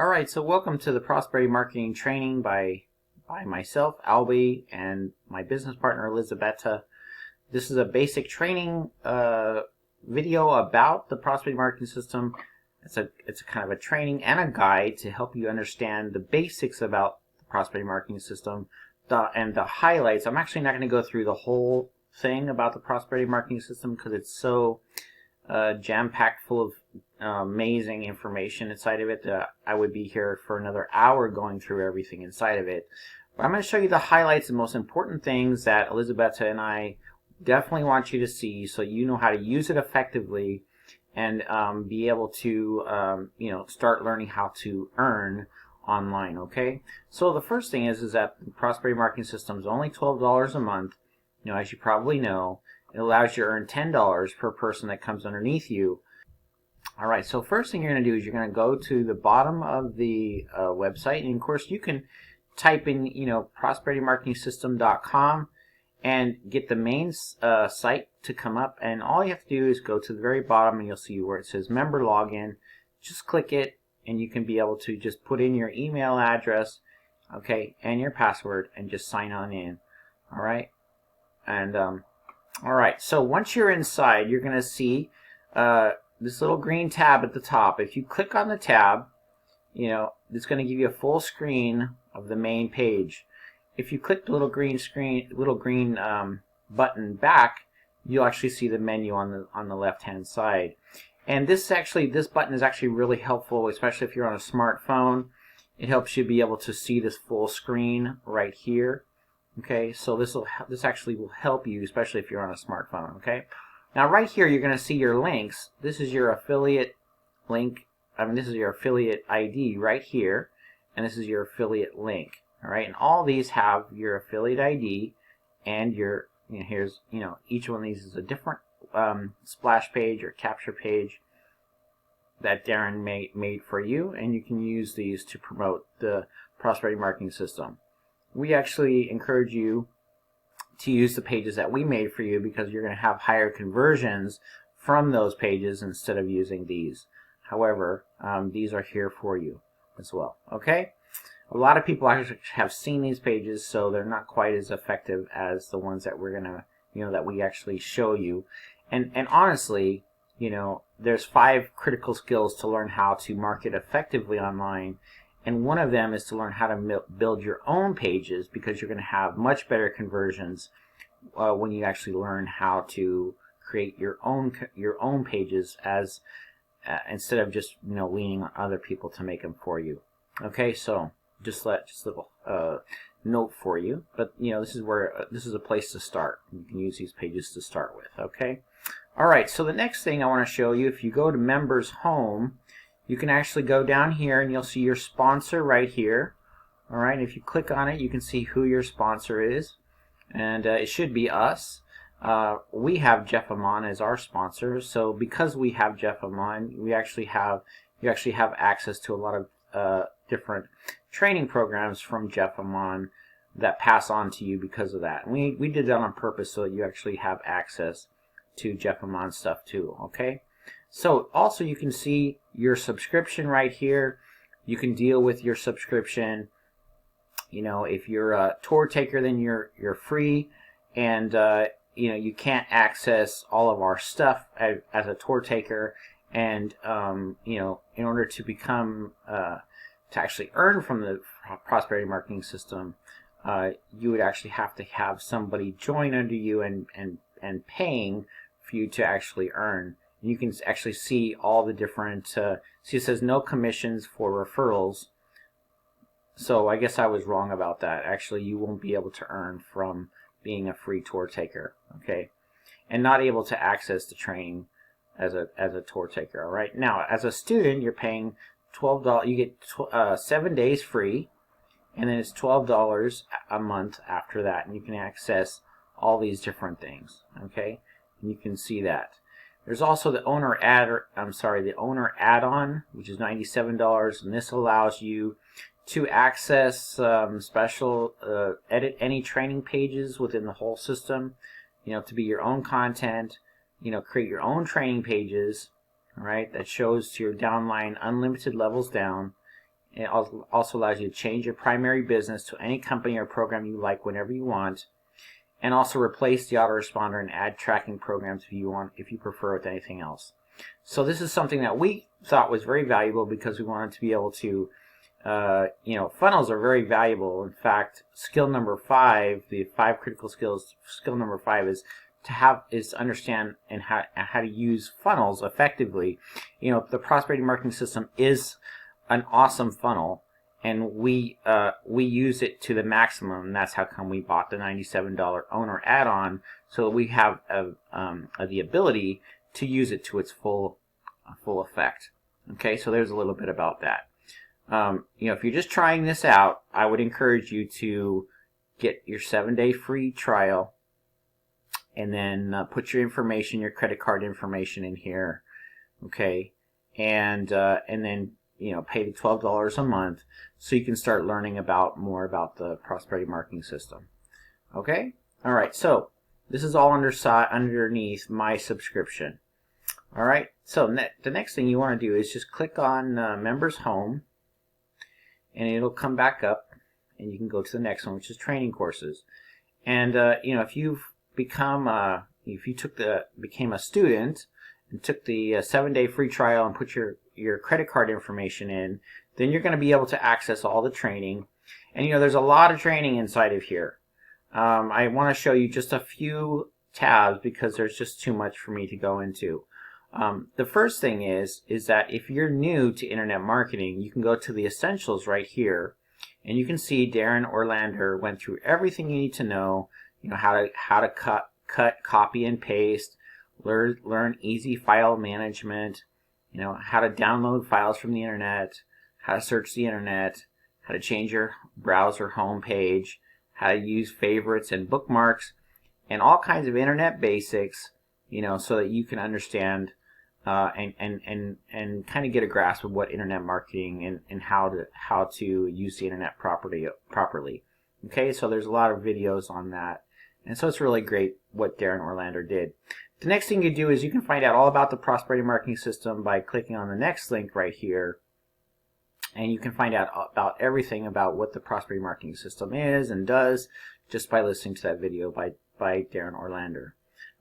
Alright, so welcome to the Prosperity Marketing Training by myself, Albie, and my business partner, Elizabetta. This is a basic training video about the Prosperity Marketing System. It's a kind of a training and a guide to help you understand the basics about the Prosperity Marketing System and the highlights. I'm actually not going to go through the whole thing about the Prosperity Marketing System because it's so jam-packed full of amazing information inside of it that I would be here for another hour going through everything inside of it. But I'm going to show you the highlights and most important things that Elizabetta and I definitely want you to see so you know how to use it effectively and be able to start learning how to earn online. Okay, so the first thing is that the Prosperity Marketing System is only $12 a month. As you probably know, it allows you to earn $10 per person that comes underneath you. Alright, so first thing you're going to do is you're going to go to the bottom of the website, and of course you can type in prosperitymarketingsystem.com and get the main site to come up, and all you have to do is go to the very bottom and you'll see where it says member login. Just click it and you can be able to just put in your email address, okay, and your password and just sign on in. Alright, and alright, so once you're inside, you're going to see this little green tab at the top. If you click on the tab, it's going to give you a full screen of the main page. If you click the little green button back, you'll actually see the menu on the left-hand side. And this button is actually really helpful, especially if you're on a smartphone. It helps you be able to see this full screen right here. Okay, so this actually will help you, especially if you're on a smartphone. Okay, now right here you're going to see your links. This is your affiliate link. This is your affiliate ID right here, and this is your affiliate link. All right, and all these have your affiliate ID, and your each one of these is a different splash page or capture page that Darren made for you, and you can use these to promote the Prosperity Marketing System. We actually encourage you to use the pages that we made for you because you're going to have higher conversions from those pages instead of using these. However, these are here for you as well. Okay? A lot of people actually have seen these pages, so they're not quite as effective as the ones that we're going to, that we actually show you. And honestly, there's 5 critical skills to learn how to market effectively online. And one of them is to learn how to build your own pages, because you're going to have much better conversions when you actually learn how to create your own pages as instead of just leaning on other people to make them for you. Okay, so just a little note for you. But this is a place to start. You can use these pages to start with. Okay. All right. So the next thing I want to show you, if you go to Members Home, you can actually go down here and you'll see your sponsor right here. All right, if you click on it, you can see who your sponsor is, and it should be us. We have Jeff Amon as our sponsor, so because we have Jeff Amon, you actually have access to a lot of different training programs from Jeff Amon that pass on to you because of that. And we did that on purpose so that you actually have access to Jeff Amon stuff too. Okay. So also you can see your subscription right here. You can deal with your subscription. If you're a tour taker, then you're free, and you can't access all of our stuff as a tour taker. And in order to become to actually earn from the Prosperity Marketing System, you would actually have to have somebody join under you and paying for you to actually earn. You can actually see all the different, see it says no commissions for referrals. So I guess I was wrong about that. Actually, you won't be able to earn from being a free tour taker, okay? And not able to access the training as a tour taker, all right? Now, as a student, you're paying $12, you get 7 days free, and then it's $12 a month after that, and you can access all these different things, okay? And you can see that. There's also the owner add-on, which is $97, and this allows you to access edit any training pages within the whole system, to be your own content, create your own training pages, all right, that shows to your downline unlimited levels down, It also allows you to change your primary business to any company or program you like whenever you want, and also replace the autoresponder and add tracking programs if you prefer with anything else. So this is something that we thought was very valuable because we wanted to be able to, funnels are very valuable. In fact, skill number 5, the 5 critical skills, skill number 5 is to understand and how to use funnels effectively. The prosperity marketing system is an awesome funnel, and we use it to the maximum, and that's how come we bought the $97 owner add-on, so that we have the ability to use it to its full effect. Okay, so there's a little bit about that. If you're just trying this out, I would encourage you to get your 7-day free trial, and then put your information, your credit card information in here. Okay, and then pay the $12 a month so you can start learning more about the prosperity marketing system. Okay, all right. So this is all underneath my subscription. All right. So the next thing you want to do is just click on Members Home, and it'll come back up, and you can go to the next one, which is Training Courses. And if you've became a student and took the 7-day free trial and put your credit card information in, then you're going to be able to access all the training. And there's a lot of training inside of here. I want to show you just a few tabs because there's just too much for me to go into. The first thing is that if you're new to internet marketing, you can go to the essentials right here, and you can see Darren Orlander went through everything you need to know. How to cut, copy, and paste. Learn easy file management. How to download files from the internet. How to search the internet. How to change your browser home page. How to use favorites and bookmarks, and all kinds of internet basics. So that you can understand and kind of get a grasp of what internet marketing and how to use the internet properly. Okay, so there's a lot of videos on that. And so it's really great what Darren Orlander did. The next thing you do is you can find out all about the prosperity marketing system by clicking on the next link right here. And you can find out about everything about what the prosperity marketing system is and does just by listening to that video by Darren Orlander.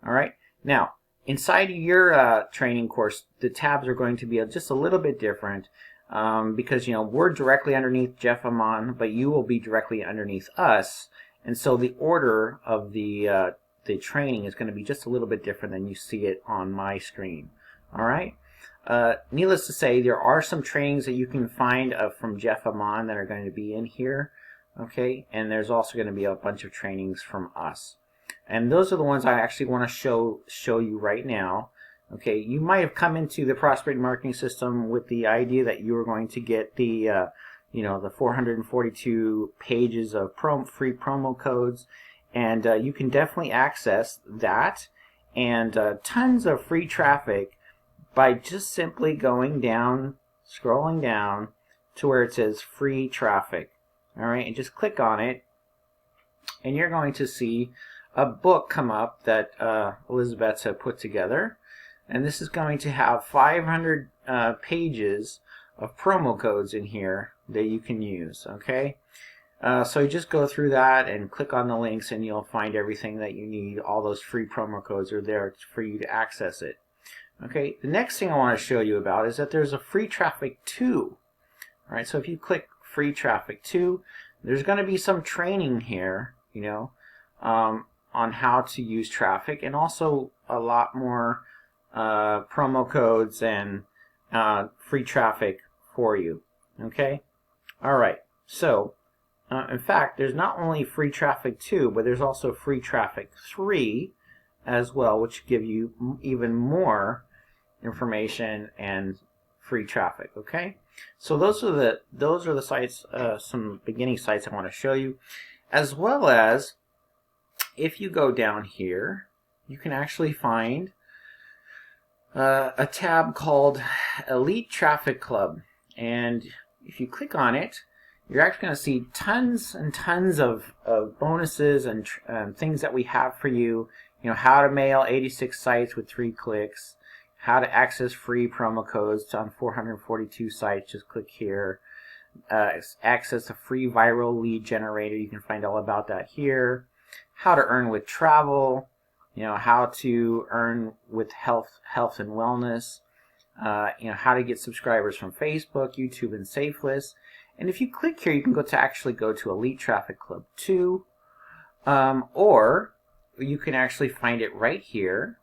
All right. Now, inside of your training course, the tabs are going to be just a little bit different because, we're directly underneath Jeff Amon, but you will be directly underneath us. And so the order of the training is going to be just a little bit different than you see it on my screen. All right. Needless to say, there are some trainings that you can find from Jeff Amon that are going to be in here. Okay, and there's also going to be a bunch of trainings from us. And those are the ones I actually want to show you right now. Okay, you might have come into the prosperity marketing system with the idea that you were going to get the the 442 pages of free promo codes, and you can definitely access that and tons of free traffic by just simply scrolling down to where it says free traffic. All right, and just click on it, and you're going to see a book come up that Elizabeth's have put together, and this is going to have 500 pages of promo codes in here that you can use. Okay, so you just go through that and click on the links, and you'll find everything that you need. All those free promo codes are there for you to access it. Okay, the next thing I want to show you about is that there's a free traffic 2. All right, so if you click free traffic 2, there's going to be some training here, on how to use traffic, and also a lot more promo codes and free traffic for you. Okay, all right. So, in fact, there's not only free traffic 2, but there's also free traffic 3 as well, which give you even more information and free traffic. Okay, so those are the sites, some beginning sites I want to show you, as well as if you go down here, you can actually find a tab called Elite Traffic Club, and if you click on it, you're actually going to see tons and tons of bonuses and things that we have for you. How to mail 86 sites with 3 clicks, how to access free promo codes on 442 sites, just click here. access to free viral lead generator. You can find all about that here. How to earn with travel, how to earn with health and wellness, how to get subscribers from Facebook, YouTube, and SafeList. And if you click here, you can actually go to Elite Traffic Club 2, or you can actually find it right here.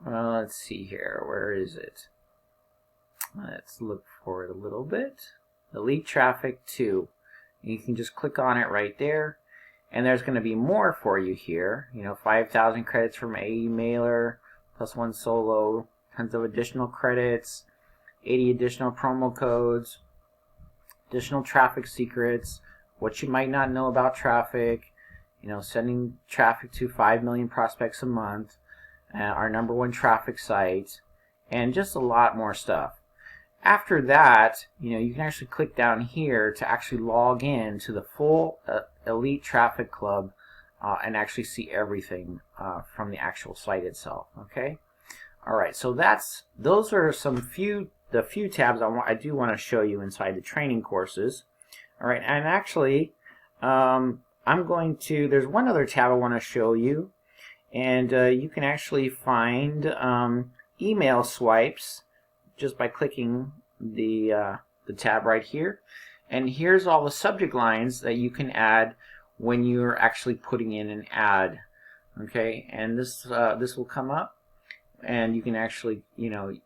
Let's see here. Where is it? Let's look for it a little bit. Elite Traffic 2. You can just click on it right there. And there's going to be more for you here. 5,000 credits from AE Mailer, plus 1 solo, tons of additional credits, 80 additional promo codes, additional traffic secrets, what you might not know about traffic, sending traffic to 5 million prospects a month, our #1 traffic site, and just a lot more stuff. After that, you can actually click down here to actually log in to the full Elite Traffic Club and actually see everything from the actual site itself. Okay. All right. So those are the few tabs I do want to show you inside the training courses. All right. And actually, there's one other tab I want to show you, and you can actually find email swipes just by clicking the tab right here. And here's all the subject lines that you can add when you're actually putting in an ad. Okay, and this will come up, and you can actually,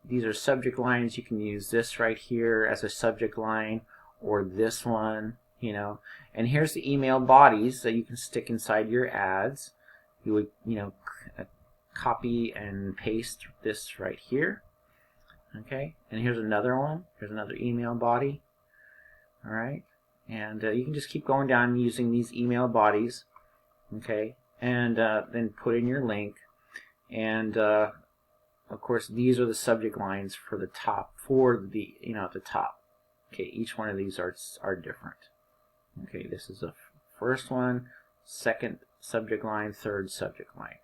these are subject lines. You can use this right here as a subject line, or this one, and here's the email bodies that you can stick inside your ads. You would, copy and paste this right here. Okay, and here's another one. Here's another email body. All right, and you can just keep going down using these email bodies. Okay, and then put in your link, and of course these are the subject lines for the top, at the top. Okay, each one of these are different. Okay, this is the first one, second subject line, third subject line,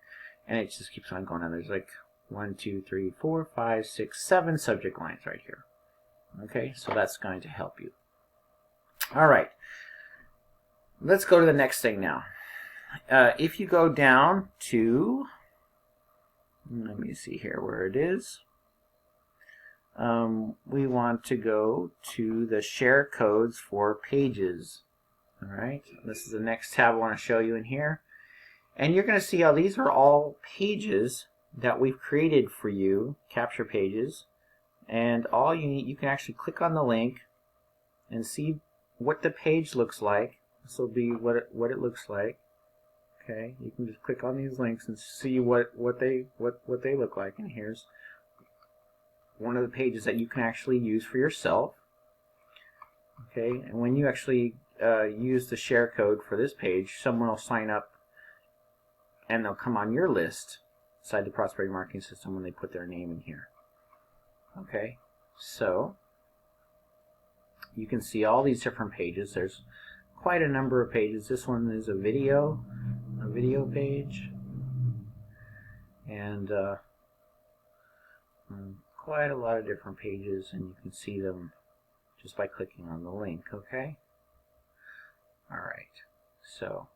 and it just keeps on going on. There's like 1, 2, 3, 4, 5, 6, 7 subject lines right here. Okay, so that's going to help you. All right, let's go to the next thing now. If you go down to, let me see here where it is. We want to go to the share codes for pages. All right, this is the next tab I want to show you in here. And you're going to see how these are all pages that we've created for you, capture pages, and all you can actually click on the link and see what the page looks like. This will be what it looks like. Okay, you can just click on these links and see what they look like. And here's one of the pages that you can actually use for yourself. Okay, and when you actually use the share code for this page, someone will sign up and they'll come on your list inside the Prosperity Marketing System when they put their name in here. Okay, so you can see all these different pages. There's quite a number of pages. This one is a video page, and quite a lot of different pages, and you can see them just by clicking on the link. Okay. All right. So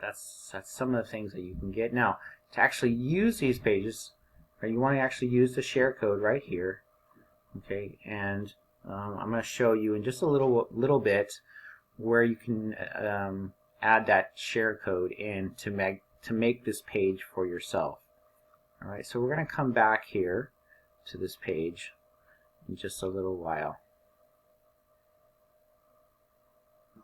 that's some of the things that you can get. Now, to actually use these pages, you want to actually use the share code right here. Okay, and I'm going to show you in just a little bit where you can add that share code in to make this page for yourself. All right, so we're going to come back here to this page in just a little while.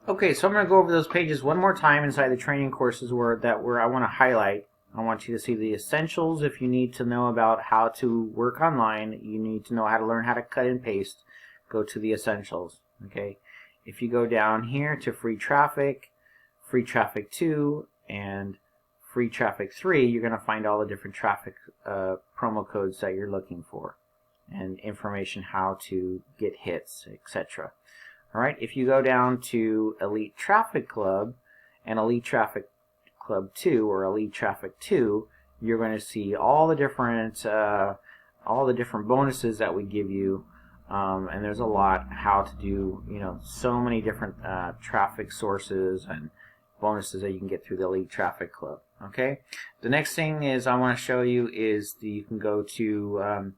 Okay, so I'm going to go over those pages one more time inside the training courses where I want to highlight. I want you to see the essentials. If you need to know about how to work online, you need to know how to learn how to cut and paste, go to the essentials. Okay, if you go down here to free traffic 2, and free traffic 3, you're going to find all the different traffic promo codes that you're looking for and information how to get hits, etc. All right, if you go down to Elite Traffic Club and Elite Traffic Club 2 or Elite Traffic 2, you're going to see all the different bonuses that we give you and there's a lot how to do, so many different traffic sources and bonuses that you can get through the Elite Traffic Club. Okay, the next thing is I want to show you is you can go to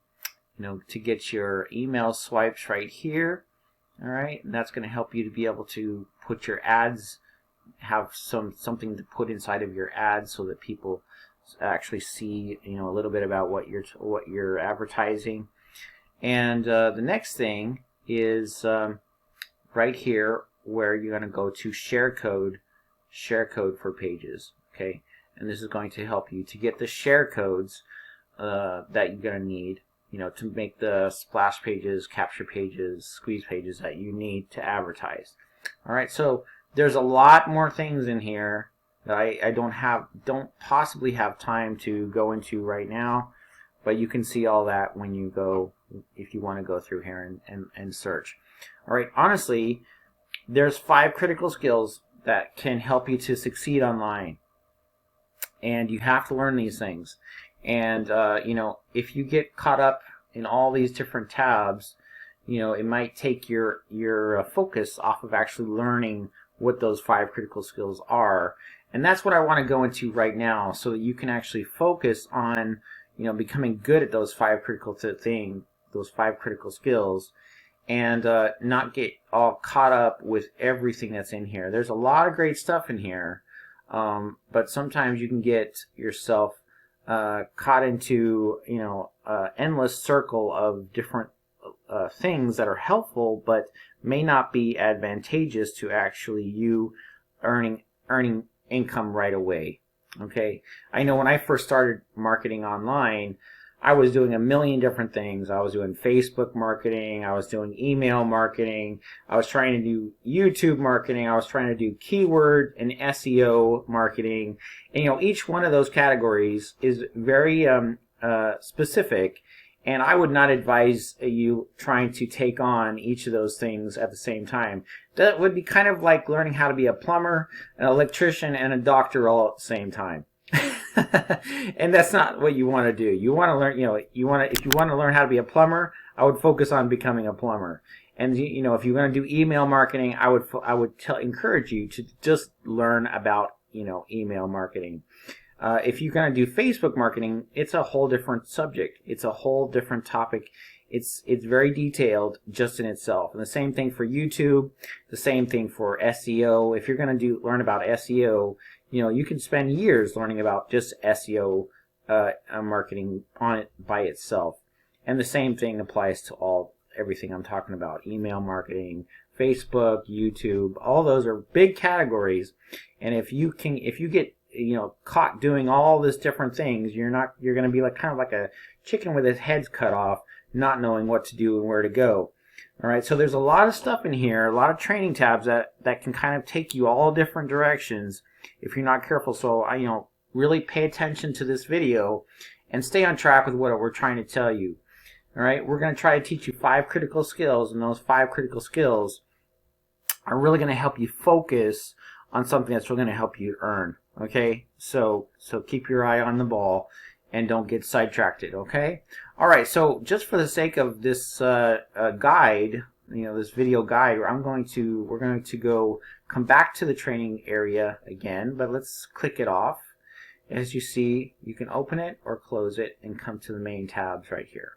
to get your email swipes right here. All right, and that's going to help you to be able to put your ads, have something to put inside of your ads so that people actually see a little bit about what you're advertising. And the next thing is right here where you're going to go to share code for pages. Okay, and this is going to help you to get the share codes that you're going to need, to make the splash pages, capture pages, squeeze pages that you need to advertise. All right, so there's a lot more things in here that I don't possibly have time to go into right now, but you can see all that when you go, if you want to go through here and search. All right, honestly, there's 5 critical skills that can help you to succeed online, and you have to learn these things. And if you get caught up in all these different tabs, it might take your focus off of actually learning what those 5 critical skills are. And that's what I want to go into right now, so that you can actually focus on becoming good at those 5 critical skills, and not get all caught up with everything that's in here. There's a lot of great stuff in here, but sometimes you can get yourself caught into endless circle of different things that are helpful but may not be advantageous to actually you earning income right away. Okay, I know when I first started marketing online, I was doing a million different things. I was doing Facebook marketing, I was doing email marketing, I was trying to do YouTube marketing, I was trying to do keyword and SEO marketing. And each one of those categories is very specific, and I would not advise you trying to take on each of those things at the same time. That would be kind of like learning how to be a plumber, an electrician, and a doctor all at the same time. And that's not what you want to do. You want to learn, if you want to learn how to be a plumber, I would focus on becoming a plumber. And if you're going to do email marketing, I would encourage you to just learn about email marketing. If you're going to do Facebook marketing, it's a whole different subject. It's a whole different topic. It's very detailed just in itself. And the same thing for YouTube, the same thing for SEO. If you're going to learn about SEO, you can spend years learning about just SEO marketing on it by itself. And the same thing applies to everything I'm talking about. Email marketing, Facebook, YouTube, all those are big categories. And if you get caught doing all these different things, you're going to be kind of like a chicken with his head cut off, not knowing what to do and where to go. All right, so there's a lot of stuff in here, a lot of training tabs that can kind of take you all different directions if you're not careful. So really pay attention to this video and stay on track with what we're trying to tell you. All right, we're going to try to teach you 5 critical skills, and those 5 critical skills are really going to help you focus on something that's really going to help you earn. Okay, so keep your eye on the ball and don't get sidetracked. Okay. All right. So just for the sake of this guide, this video guide, we're going to come back to the training area again, but let's click it off. As you see, you can open it or close it and come to the main tabs right here.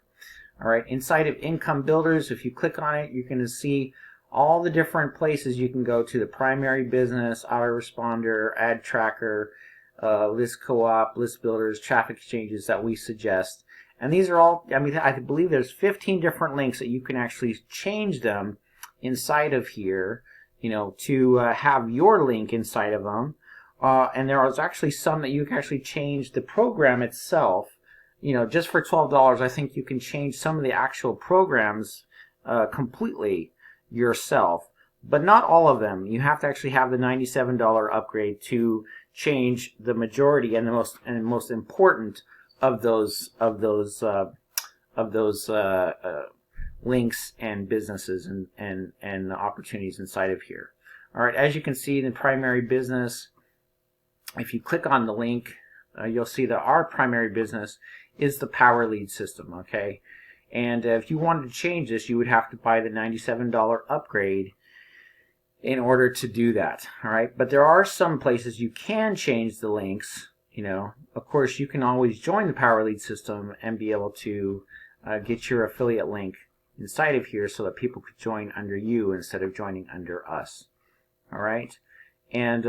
All right. Inside of Income Builders, if you click on it, you're going to see all the different places you can go to: the primary business, Autoresponder, ad tracker, list co-op, list builders, traffic exchanges that we suggest. And these are all, I believe there's 15 different links that you can actually change them inside of here, to have your link inside of them. And there is actually some that you can actually change the program itself. Just for $12, I think you can change some of the actual programs completely yourself, but not all of them. You have to actually have the $97 upgrade to change the majority and the most important of those links and businesses and opportunities inside of here. All right, as you can see in the primary business, if you click on the link, you'll see that our primary business is the Power Lead system. Okay. And if you wanted to change this, you would have to buy the $97 upgrade in order to do that. All right, but there are some places you can change the links. Of course, you can always join the Power Lead system and be able to get your affiliate link inside of here so that people could join under you instead of joining under us. All right, and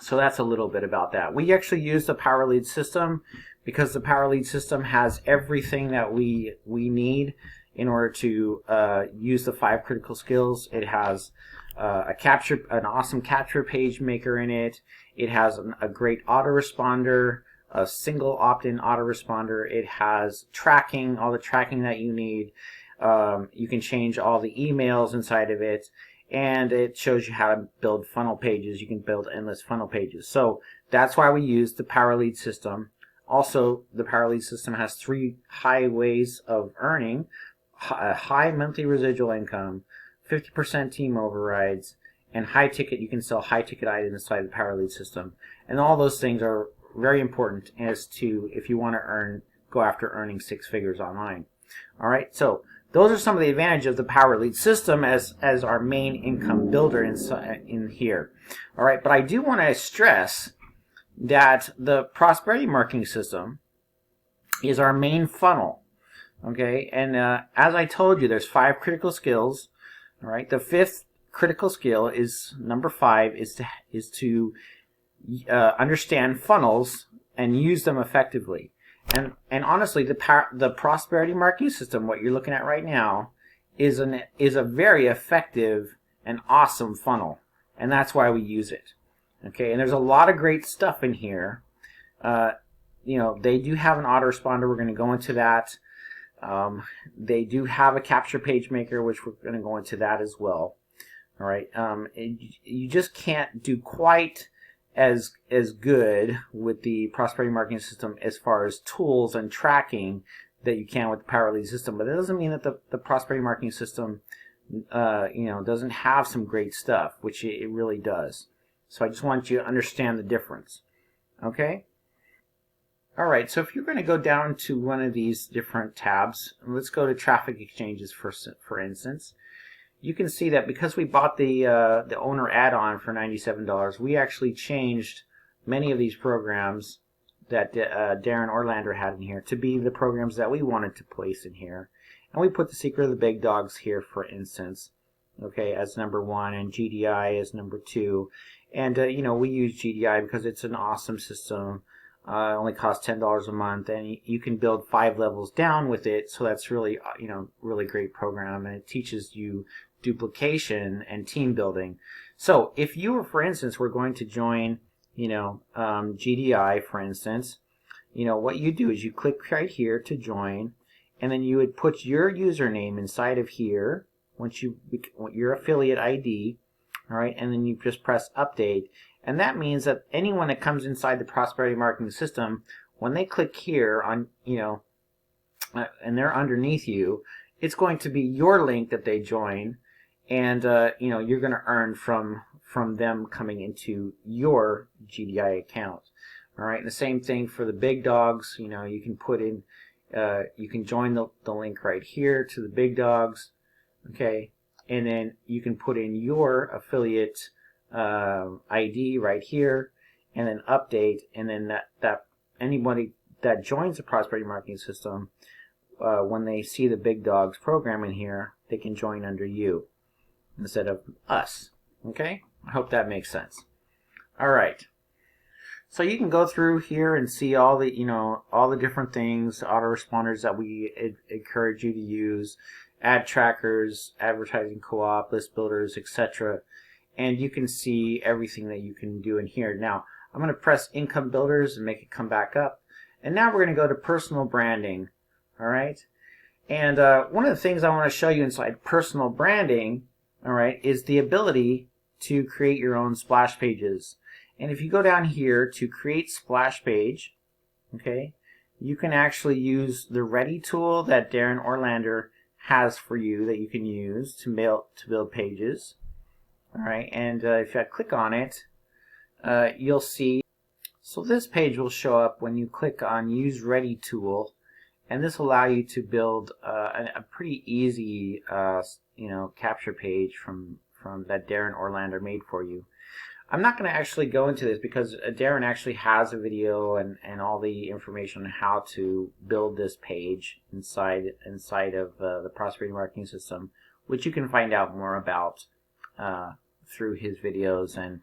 so that's a little bit about that. We actually use the Power Lead system because the Power Lead system has everything that we need in order to use the 5 critical skills. It has an awesome capture page maker in it. It has a great autoresponder, a single opt-in autoresponder. It has tracking, all the tracking that you need. You can change all the emails inside of it. And it shows you how to build funnel pages. You can build endless funnel pages. So that's why we use the Power Lead system. Also, the Power Lead system has 3 high ways of earning: high monthly residual income, 50% team overrides, and high ticket. You can sell high ticket items inside the Power Lead system. And all those things are very important as to if you want to go after earning 6 figures online. All right, so those are some of the advantages of the Power Lead system as our main income builder in here. All right, but I do want to stress that the prosperity marketing system is our main funnel. Okay, and as I told you, there's 5 critical skills. All right, the 5th critical skill is number 5 is to understand funnels and use them effectively. And honestly, the prosperity marketing system, what you're looking at right now, is a very effective and awesome funnel, and that's why we use it. Okay, and there's a lot of great stuff in here. They do have an autoresponder. We're going to go into that. They do have a capture page maker, which we're going to go into that as well. All right, you just can't do quite as good with the prosperity marketing system as far as tools and tracking that you can with the Power Lead system. But that doesn't mean that the prosperity marketing system doesn't have some great stuff, which it really does. So I just want you to understand the difference. Okay? All right, so if you're going to go down to one of these different tabs, let's go to traffic exchanges for instance. You can see that because we bought the owner add-on for $97, we actually changed many of these programs that Darren Orlander had in here to be the programs that we wanted to place in here. And we put the Secret of the Big Dogs here, for instance, okay, as number 1, and GDI as number 2. And, we use GDI because it's an awesome system. It only costs $10 a month, and you can build 5 levels down with it. So that's really, really great program, and it teaches you duplication and team building. So if you were, for instance, were going to join, GDI, for instance, what you do is you click right here to join, and then you would put your username inside of here once your affiliate ID, all right, and then you just press update. And that means that anyone that comes inside the prosperity marketing system, when they click here on, and they're underneath you, it's going to be your link that they join, and you're going to earn from them coming into your GDI account. All right, and the same thing for the big dogs. You can put in, you can join the link right here to the big dogs, okay, and then you can put in your affiliate ID right here, and then update, and then that anybody that joins the prosperity marketing system, when they see the big dogs program in here, they can join under you instead of us. Okay, I hope that makes sense. All right, so you can go through here and see all the different things, autoresponders that we encourage you to use, ad trackers, advertising co-op, list builders, etc. And you can see everything that you can do in here. Now, I'm going to press income builders and make it come back up. And now we're going to go to personal branding. All right. And one of the things I want to show you inside personal branding, all right, is the ability to create your own splash pages. And if you go down here to create splash page, okay, you can actually use the Ready tool that Darren Orlander has for you that you can use to build pages. All right, and if I click on it, you'll see. So this page will show up when you click on Use Ready tool, and this will allow you to build a pretty easy capture page from that Darren Orlander made for you. I'm not going to actually go into this because Darren actually has a video and all the information on how to build this page inside of the Prosperity Marketing System, which you can find out more about through his videos and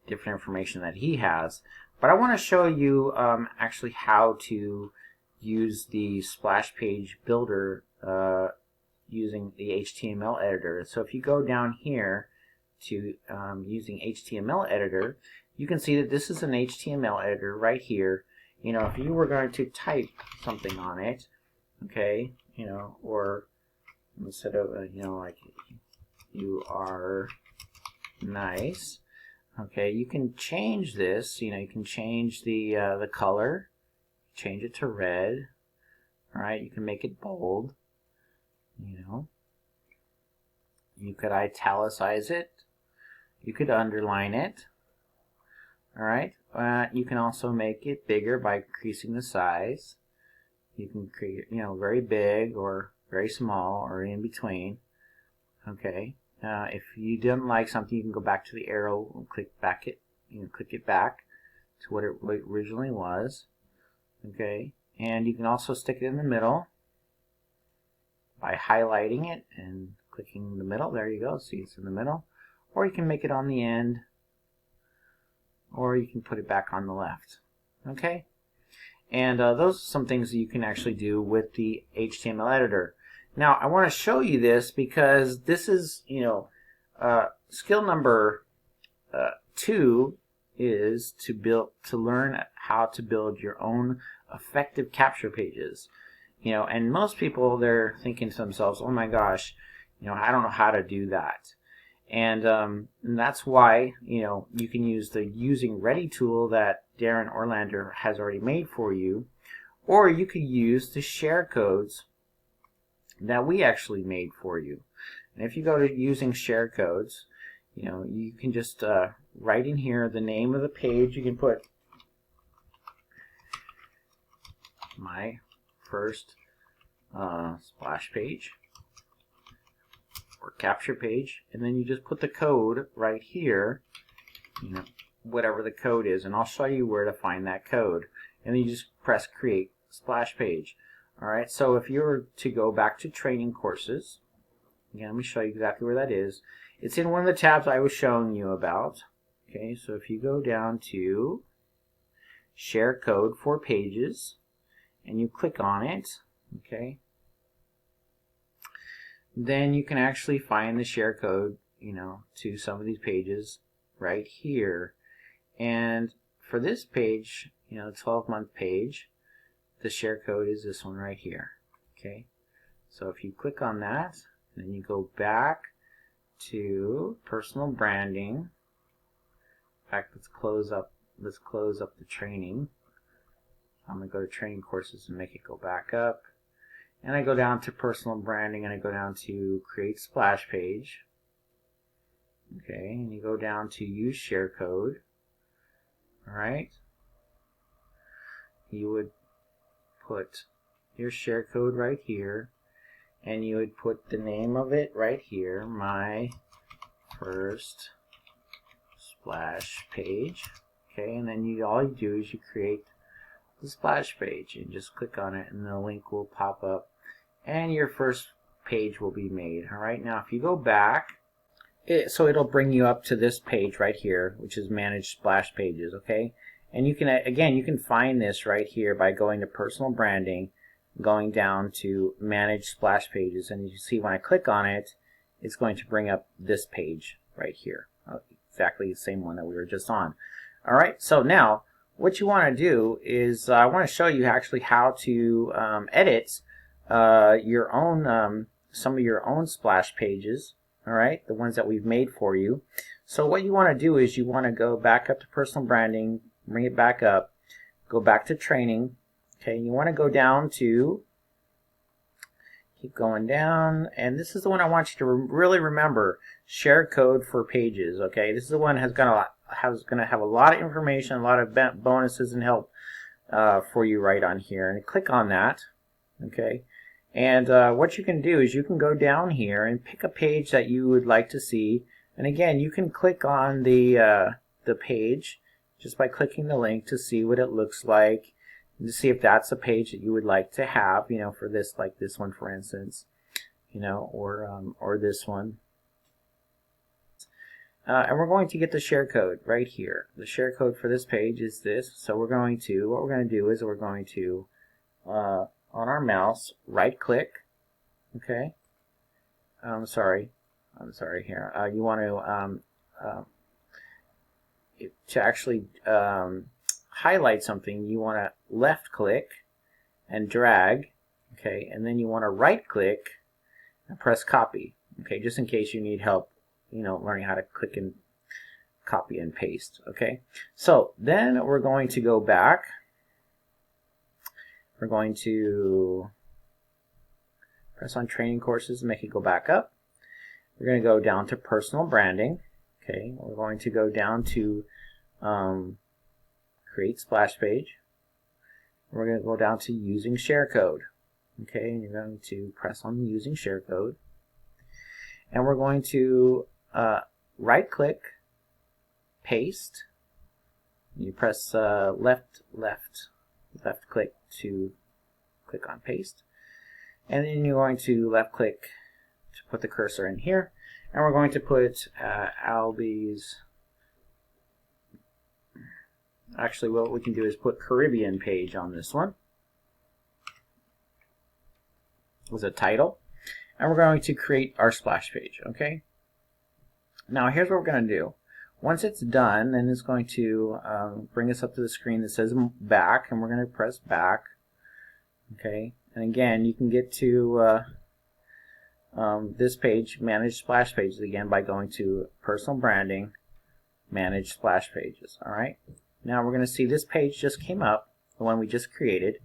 different information that he has. But I want to show you actually how to use the splash page builder using the HTML editor. So if you go down here to using HTML editor, you can see that this is an HTML editor right here. If you were going to type something on it, okay, or instead of like you are nice, okay, you can change this. You can change the color, change it to red. All right, you can make it bold. You could italicize it. You could underline it. All right. You can also make it bigger by increasing the size. You can create, very big or very small or in between. Okay. If you didn't like something, you can go back to the arrow and click it back to what it originally was. Okay. And you can also stick it in the middle by highlighting it and clicking the middle. There you go. See, it's in the middle. Or you can make it on the end, or you can put it back on the left. Okay? And those are some things that you can actually do with the HTML editor. Now, I want to show you this because this is, skill number 2 is to learn how to build your own effective capture pages. And most people, they're thinking to themselves, oh my gosh, I don't know how to do that. And that's why, you can use the Using Ready tool that Darren Orlander has already made for you, or you could use the share codes that we actually made for you. And if you go to Using Share Codes, you can just write in here the name of the page. You can put my first splash page or capture page, and then you just put the code right here, whatever the code is, and I'll show you where to find that code, and then you just press create splash page. Alright, so if you were to go back to training courses, again, let me show you exactly where that is. It's in one of the tabs I was showing you about. Okay, so if you go down to share code for pages and you click on it, okay, then you can actually find the share code, to some of these pages right here. And for this page, the 12-month page, the share code is this one right here. Okay, so if you click on that, then you go back to personal branding. In fact, let's close up the training. I'm going to go to training courses and make it go back up. And I go down to personal branding and I go down to create splash page. Okay, and you go down to use share code. Alright. You would put your share code right here, and you would put the name of it right here, my first splash page. Okay, and then all you do is you create the splash page and just click on it, and the link will pop up and your first page will be made. Alright, now if you go back, so it'll bring you up to this page right here, which is manage splash pages. Okay, and you can, again, you can find this right here by going to personal branding, going down to manage splash pages, and you see when I click on it, it's going to bring up this page right here, exactly the same one that we were just on. Alright, so now what you want to do is I want to show you actually how to edit your own some of your own splash pages. Alright, the ones that we've made for you. So what you want to do is you want to go back up to personal branding, bring it back up, go back to training. Okay, you want to go down to, keep going down, and this is the one I want you to really remember, share code for pages. Okay, this is the one that's going to have a lot of information, a lot of bonuses and help for you right on here. And click on that. Okay, and what you can do is you can go down here and pick a page that you would like to see, and again you can click on the page just by clicking the link to see what it looks like, and to see if that's a page that you would like to have, you know, for this, like this one for instance, you know, or this one. And we're going to get the share code right here. The share code for this page is this. So what we're going to do is we're going to, on our mouse, right click, okay? Sorry here. You want to actually highlight something, you want to left click and drag, okay? And then you want to right click and press copy, okay? Just in case you need help, you know, learning how to click and copy and paste, okay? So then we're going to go back. We're going to press on training courses and make it go back up. We're going to go down to personal branding, okay? We're going to go down to create splash page. We're going to go down to using share code, okay? And you're going to press on using share code. And we're going to right click, paste. You press left click to click on paste, and then you're going to left click to put the cursor in here, and we're going to put Albie's. Actually, what we can do is put Caribbean page on this one as a title, and we're going to create our splash page, okay? Now here's what we're going to do. Once it's done, then it's going to bring us up to the screen that says back, and we're going to press back, okay? And again, you can get to this page, manage splash pages, again by going to personal branding, manage splash pages, all right? Now we're going to see this page just came up, the one we just created,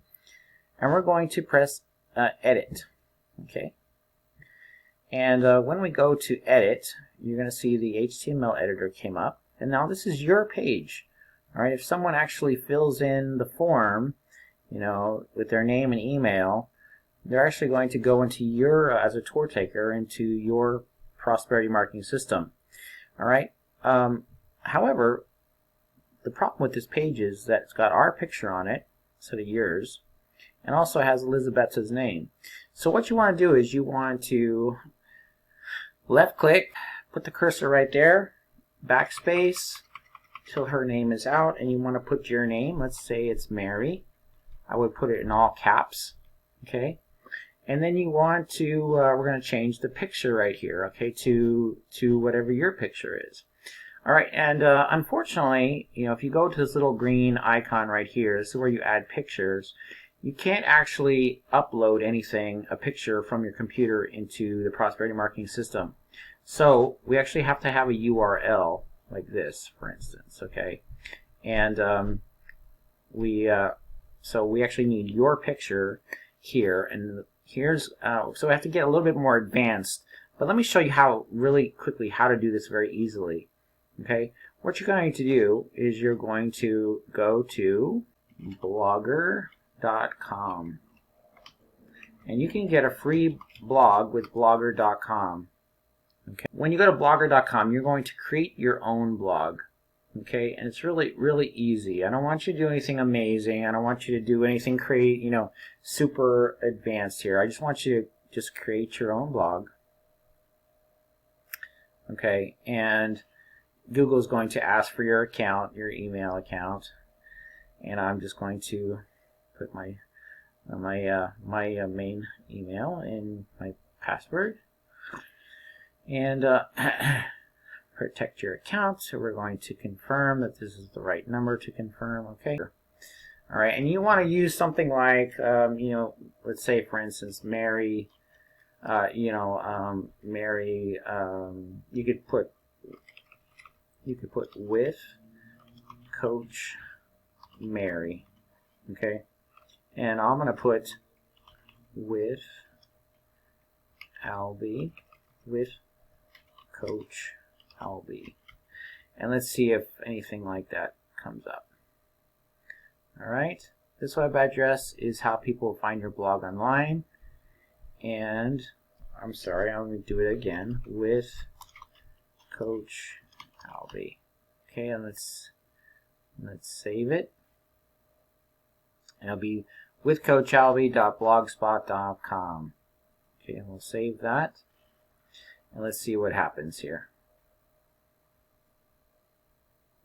and we're going to press edit, okay? And when we go to edit, you're going to see the HTML editor came up, and now this is your page. All right, if someone actually fills in the form, you know, with their name and email, they're actually going to go into your, as a tour taker, into your prosperity marketing system. All right. However, the problem with this page is that it's got our picture on it instead of yours, and also has Elizabeth's name. So what you want to do is you want to left click, put the cursor right there, backspace till her name is out, and you want to put your name. Let's say it's Mary. I would put it in all caps, okay? And then you want to, we're going to change the picture right here, okay, to whatever your picture is. All right, and unfortunately, you know, if you go to this little green icon right here, this is where you add pictures. You can't actually upload anything, a picture from your computer into the prosperity marketing system. So we actually have to have a URL like this, for instance, okay? And so we actually need your picture here, and here's so we have to get a little bit more advanced. But let me show you how really quickly how to do this very easily. Okay, what you're going to do is you're going to go to blogger.com, and you can get a free blog with blogger.com. Okay, when you go to blogger.com, you're going to create your own blog. Okay, and it's really easy. I don't want you to do anything amazing. I don't want you to do anything super advanced here. I just want you to just create your own blog. Okay, and Google's going to ask for your account, your email account, and I'm just going to put my main email and my password, and protect your account. So we're going to confirm that this is the right number to confirm. Okay. All right, and you want to use something like let's say for instance Mary. Mary. You could put with Coach Mary, okay? And I'm going to put with Albie, with Coach Albie. And let's see if anything like that comes up. All right, This web address is how people find your blog online. And I'm sorry, I'm going to do it again with Coach Albie. Okay, and let's save it. And it'll be with coachalbie.blogspot.com. Okay, and we'll save that. And let's see what happens here.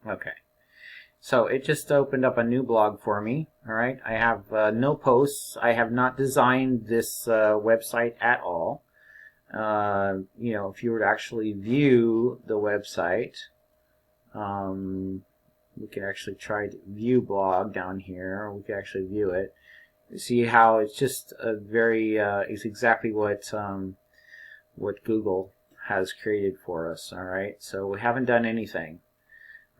Okay. So it just opened up a new blog for me. All right, I have no posts. I have not designed this website at all. You know, if you were to actually view the website, we can actually try to view blog down here. We can actually view it. See how it's just a very it's exactly what Google has created for us. All right, so we haven't done anything.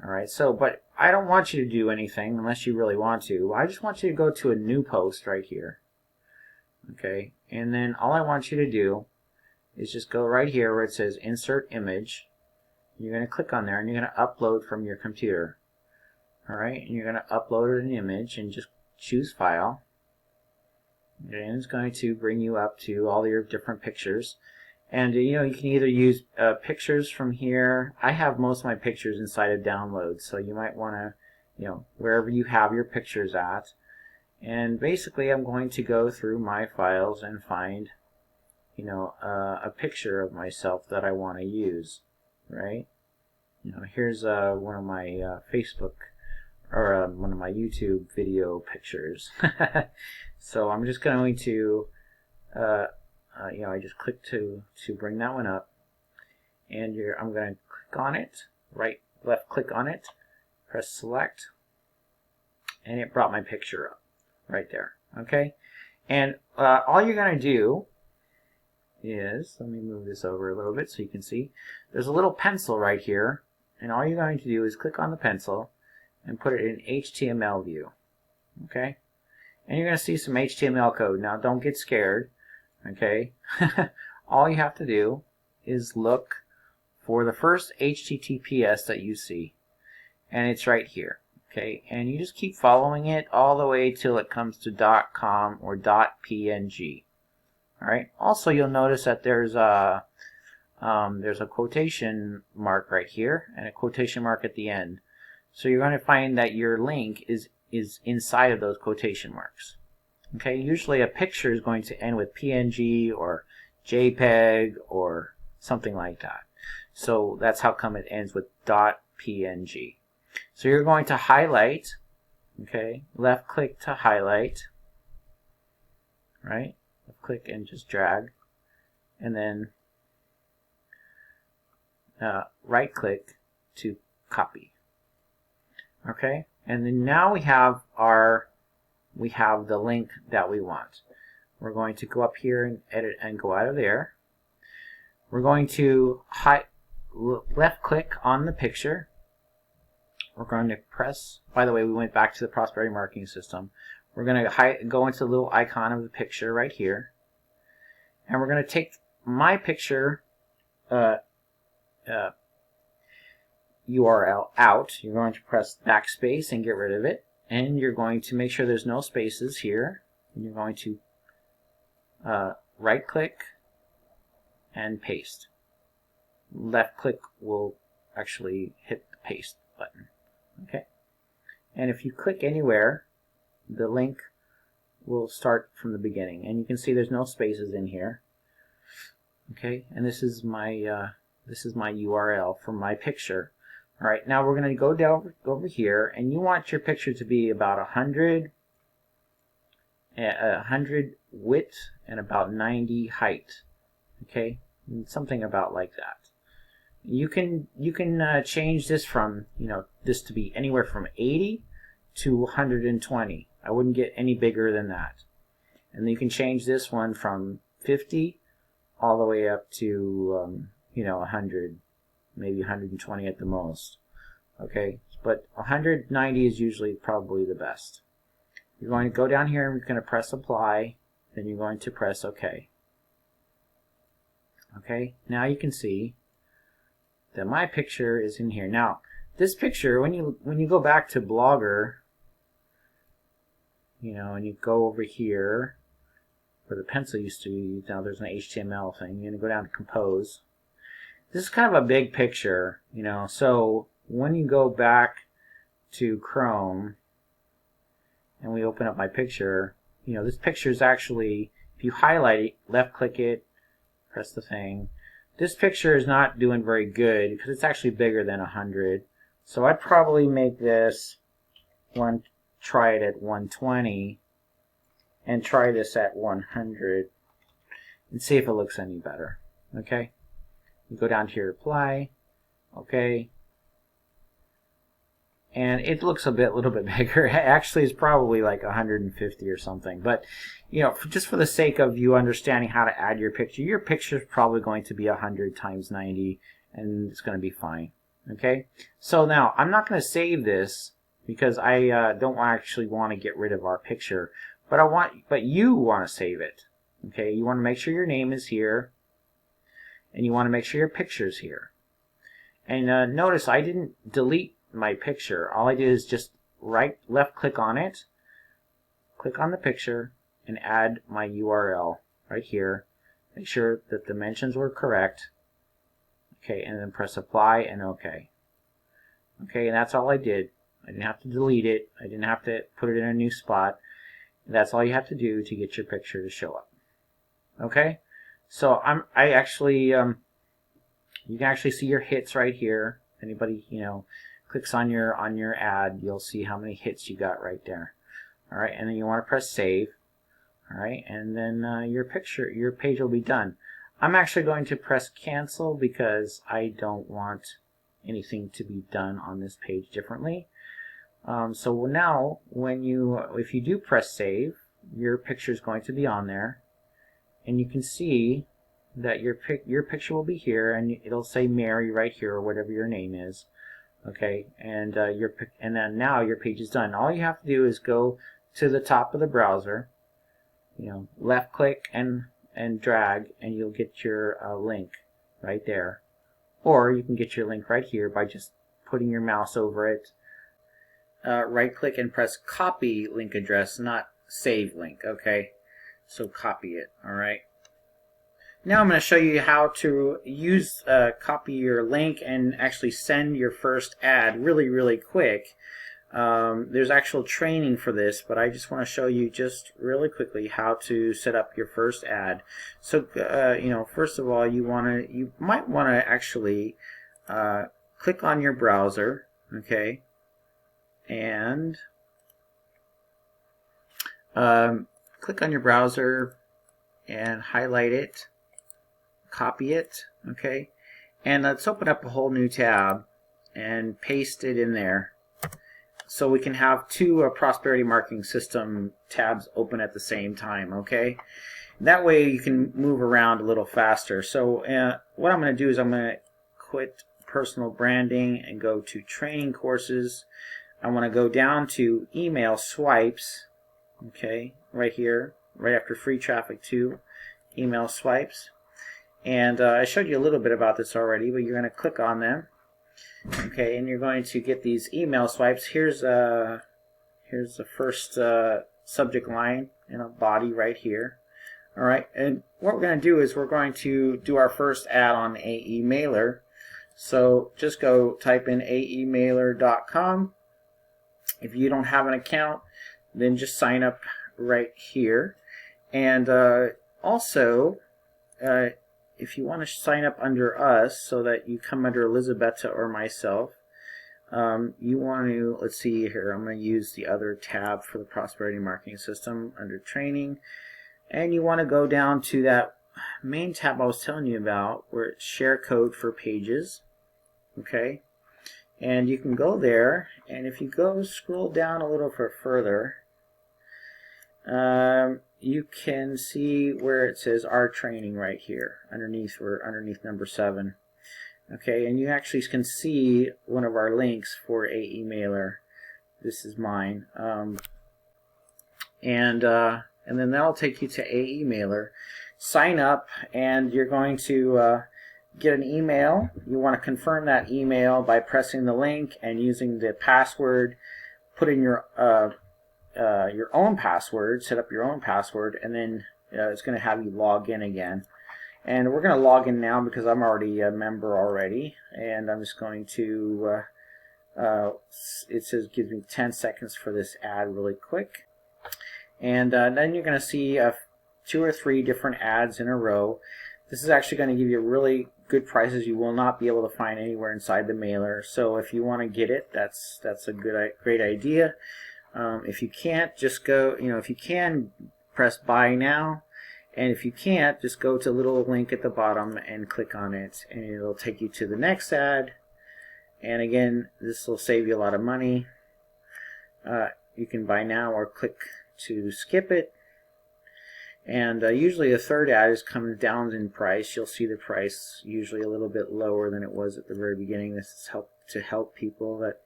All right, so but I don't want you to do anything unless you really want to. I just want you to go to a new post right here. Okay, and then all I want you to do is just go right here where it says Insert Image. You're going to click on there and you're going to upload from your computer. All right, and you're going to upload an image and just choose File. And it's going to bring you up to all your different pictures. And you know, you can either use pictures from here. I have most of my pictures inside of Downloads, so you might want to, you know, wherever you have your pictures at. And basically, I'm going to go through my files and find, you know, a picture of myself that I want to use, right? You know, here's one of my Facebook or one of my YouTube video pictures. So I'm just going to you know, I just click to bring that one up, and I'm going to click on it, left click on it, press select, and it brought my picture up right there. Okay, and all you're going to do is, let me move this over a little bit so you can see, there's a little pencil right here, and all you're going to do is click on the pencil and put it in HTML view. Okay, and you're going to see some HTML code. Now don't get scared. Okay, all you have to do is look for the first HTTPS that you see, and it's right here. Okay, and you just keep following it all the way till it comes to .com or .png. All right. Also, you'll notice that there's a quotation mark right here and a quotation mark at the end. So you're going to find that your link is inside of those quotation marks. Okay, usually a picture is going to end with PNG or JPEG or something like that. So that's how come it ends with .png. So you're going to highlight, okay, left click to highlight, right? Left click and just drag, and then right click to copy. Okay, and then now we have the link that we want. We're going to go up here and edit and go out of there. We're going to left click on the picture. We're going to press, by the way, we went back to the Prosperity Marketing System. We're going to go into the little icon of the picture right here. And we're going to take my picture URL out. You're going to press backspace and get rid of it. And you're going to make sure there's no spaces here. And you're going to right click and paste. Left click will actually hit the paste button. Okay. And if you click anywhere, the link will start from the beginning. And you can see there's no spaces in here. Okay. And this is my URL for my picture. All right, now we're going to go down over here, and you want your picture to be about 100 width and about 90 height. Okay, something about like that. You can change this from, you know, this to be anywhere from 80 to 120. I wouldn't get any bigger than that. And then you can change this one from 50 all the way up to you know, 100. Maybe 120 at the most. Okay, but 190 is usually probably the best. You're going to go down here and you're going to press apply, then you're going to press OK. Okay, now you can see that my picture is in here. Now, this picture, when you go back to Blogger, you know, and you go over here where the pencil used to be. Now there's an HTML thing. You're going to go down to compose. This is kind of a big picture, you know, so when you go back to Chrome and we open up my picture, you know, this picture is actually, if you highlight it, left click it, press the thing, this picture is not doing very good because it's actually bigger than 100. So I'd probably make this one, try it at 120 and try this at 100 and see if it looks any better. Okay, you go down to your apply, okay, and it looks a little bit bigger. Actually, it's probably like 150 or something. But you know, just for the sake of you understanding how to add your picture is probably going to be 100 times 90, and it's going to be fine. Okay, so now I'm not going to save this because I don't actually want to get rid of our picture, but you want to save it. Okay, you want to make sure your name is here, and you want to make sure your picture is here. And notice I didn't delete my picture. All I did is just left click on it, click on the picture, and add my URL right here. Make sure that the dimensions were correct. Okay, and then press apply and OK. Okay, and that's all I did. I didn't have to delete it. I didn't have to put it in a new spot. That's all you have to do to get your picture to show up. Okay, so I actually you can actually see your hits right here. Anybody, you know, clicks on your ad, you'll see how many hits you got right there. All right, and then you want to press save. All right, and then your page will be done. I'm actually going to press cancel because I don't want anything to be done on this page differently. So now, if you do press save, your picture is going to be on there, and you can see that your picture will be here, and it'll say Mary right here, or whatever your name is. Okay, and then now your page is done. All you have to do is go to the top of the browser, you know, left click and drag, and you'll get your link right there. Or you can get your link right here by just putting your mouse over it. Right click and press copy link address, not save link. Okay, so copy it. All right. Now I'm going to show you how to use copy your link and actually send your first ad really quick. There's actual training for this, but I just want to show you just really quickly how to set up your first ad. So you know, first of all, you might want to actually click on your browser, okay, and click on your browser and highlight it, copy it, okay, and let's open up a whole new tab and paste it in there so we can have two prosperity marketing system tabs open at the same time. Okay, that way you can move around a little faster. So what I'm going to do is I'm going to quit personal branding and go to training courses. I want to go down to email swipes, okay, right here, right after free traffic to email swipes. And I showed you a little bit about this already, but you're going to click on them, okay, and you're going to get these email swipes. Here's the first subject line and a body right here. All right, and what we're going to do is we're going to do our first ad on AE Mailer. So just go type in aemailer.com. If you don't have an account, then just sign up right here. And also, if you want to sign up under us so that you come under Elizabetta or myself, you want to, let's see here, I'm going to use the other tab for the prosperity marketing system under training, and you want to go down to that main tab I was telling you about where it's share code for pages, okay, and you can go there, and if you go scroll down a little further, you can see where it says our training right here underneath number 7. Okay, and you actually can see one of our links for AE Mailer. This is mine, and then that'll take you to AE Mailer. Sign up, and you're going to get an email. You want to confirm that email by pressing the link and using the password. Put in your your own password, set up your own password, and then it's going to have you log in again. And we're going to log in now because I'm already a member already, and I'm just going to it says gives me 10 seconds for this ad really quick, and then you're going to see 2 or 3 different ads in a row. This is actually going to give you really good prices you will not be able to find anywhere inside the mailer. So if you want to get it, that's a great idea. If you can't, just go, if you can, press buy now, and if you can't, just go to the little link at the bottom and click on it, and it'll take you to the next ad. And again, this will save you a lot of money. You can buy now or click to skip it. And usually a third ad is coming down in price. You'll see the price usually a little bit lower than it was at the very beginning. This is to help people that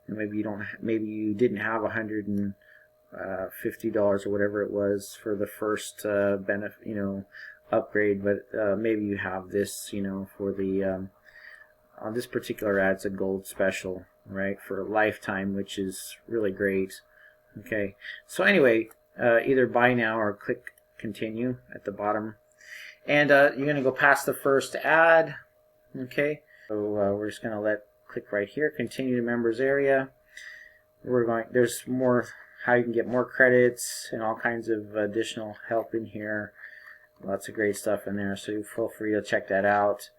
maybe you didn't have $150 or whatever it was for the first upgrade, but maybe you have this, for the on this particular ad, it's a gold special, right, for a lifetime, which is really great. Okay, so anyway, either buy now or click continue at the bottom, and you're going to go past the first ad. Okay, so we're just going to click right here, continue to members area. There's more how you can get more credits and all kinds of additional help in here. Lots of great stuff in there, so feel free to check that out.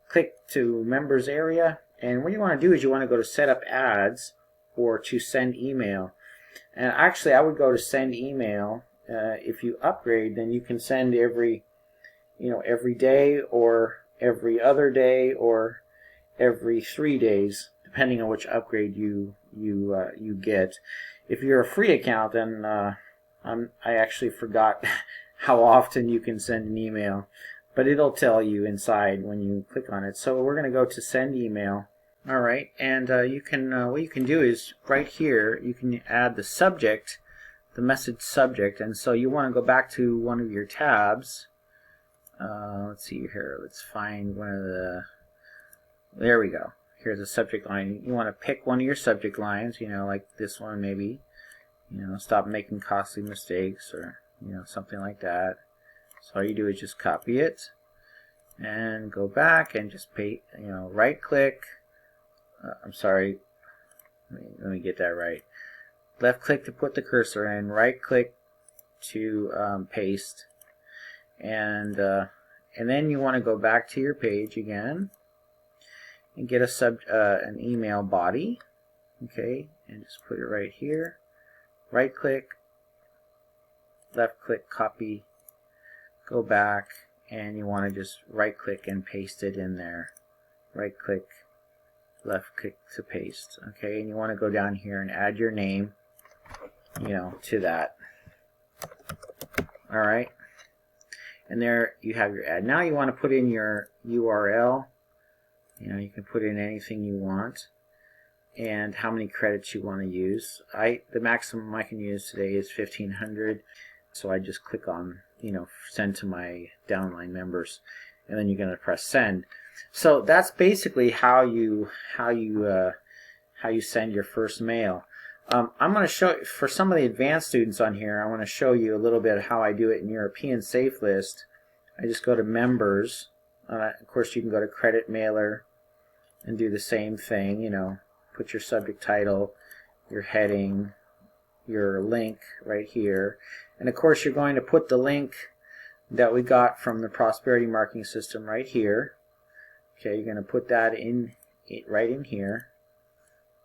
Click to members area, and what you want to do is you want to go to set up ads or to send email. And actually I would go to send email. If you upgrade, then you can send every day or every other day or every 3 days, depending on which upgrade you get. If you're a free account, then I actually forgot how often you can send an email, but it'll tell you inside when you click on it. So we're going to go to send email. All right, and you can what you can do is right here you can add the subject, the message subject, and so you want to go back to one of your tabs. Let's see here. Let's find one of the. There we go. Here's a subject line. You want to pick one of your subject lines. Like this one maybe. Stop making costly mistakes, or something like that. So all you do is just copy it and go back and just right click. I'm sorry. Let me get that right. Left click to put the cursor in, right click to paste, and then you want to go back to your page again and get an email body, okay, and just put it right here. Right click, left click, copy, go back, and you want to just right click and paste it in there. Right click, left click to paste, okay, and you want to go down here and add your name, to that. All right, and there you have your ad. Now you want to put in your URL. You can put in anything you want and how many credits you want to use. The maximum I can use today is 1,500, so I just click on send to my downline members, and then you're going to press send. So that's basically how you send your first mail. I'm going to show, for some of the advanced students on here, I want to show you a little bit of how I do it in European Safe List. I just go to members. Of course, you can go to credit mailer and do the same thing. Put your subject title, your heading, your link right here, and of course you're going to put the link that we got from the prosperity marketing system right here. Okay, you're going to put that right in here.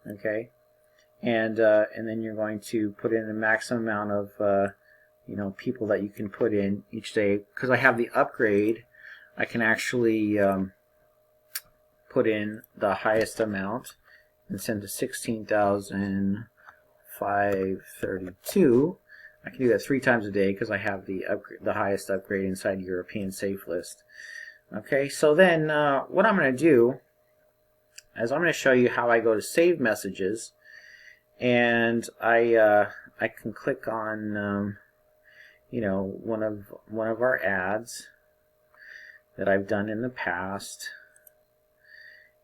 Okay. And then you're going to put in the maximum amount of people that you can put in each day. Because I have the upgrade, I can actually put in the highest amount and send to 16,532. I can do that 3 times a day because I have the highest upgrade inside European Safe List. Okay, so then what I'm going to do is I'm going to show you how I go to save messages. And I can click on one of our ads that I've done in the past,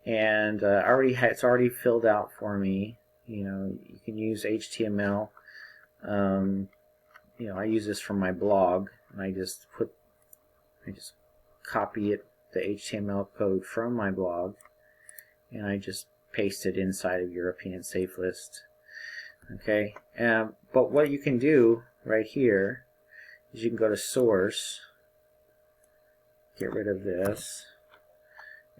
and it's already filled out for me. You can use HTML You know, I use this from my blog, and I just copy it, the HTML code from my blog, and I just paste it inside of European Safe List. Okay, but what you can do right here is you can go to source, get rid of this.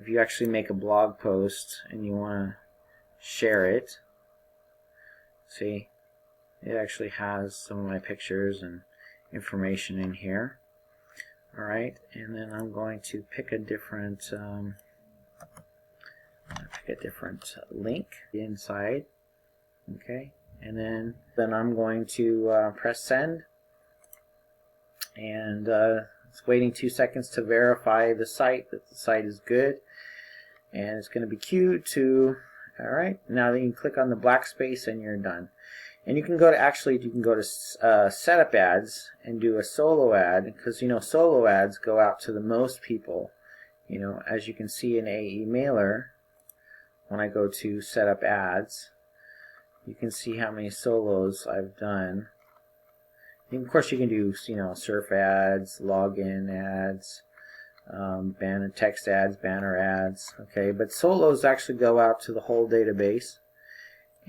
If you actually make a blog post and you want to share it, see, it actually has some of my pictures and information in here. Alright, and then I'm going to pick a different link inside. Okay, and then I'm going to press send, and it's waiting 2 seconds to verify the site that the site is good, and it's going to be queued to. Alright, now then you can click on the black space and you're done. And you can go to setup ads and do a solo ad, because you know solo ads go out to the most people. You know, as you can see in AE Mailer, when I go to setup ads, you can see how many solos I've done. And of course you can do, you know, surf ads, login ads, banner text ads, banner ads. Okay, but solos actually go out to the whole database.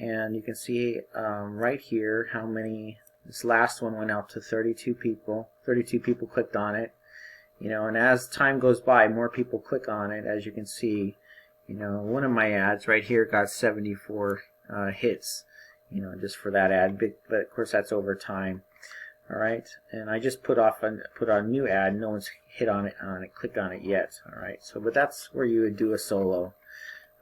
And you can see right here how many. This last one went out to 32 people. 32 people clicked on it. You know, and as time goes by, more people click on it. As you can see, you know, one of my ads right here got 74 hits. You know, just for that ad. But of course, that's over time. All right, and I just put on a new ad. No one's clicked on it yet. All right, so but that's where you would do a solo.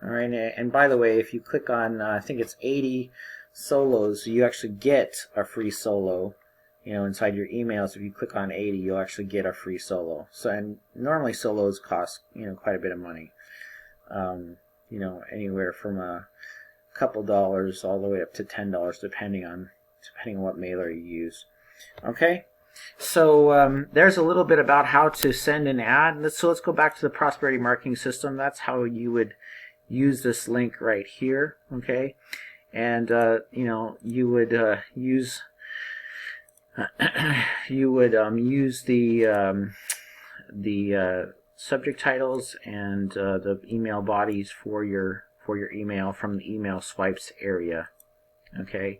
All right, and by the way, if you click on, I think it's 80 solos, you actually get a free solo. You know, inside your emails, if you click on 80, you'll actually get a free solo. So, and normally solos cost, you know, quite a bit of money. You know, anywhere from a couple dollars all the way up to $10, depending on what mailer you use. Okay. So there's a little bit about how to send an ad. So let's go back to the Prosperity Marketing System. That's how you would use this link right here, okay? And you know, you would use use the subject titles and the email bodies for your email from the email swipes area, okay?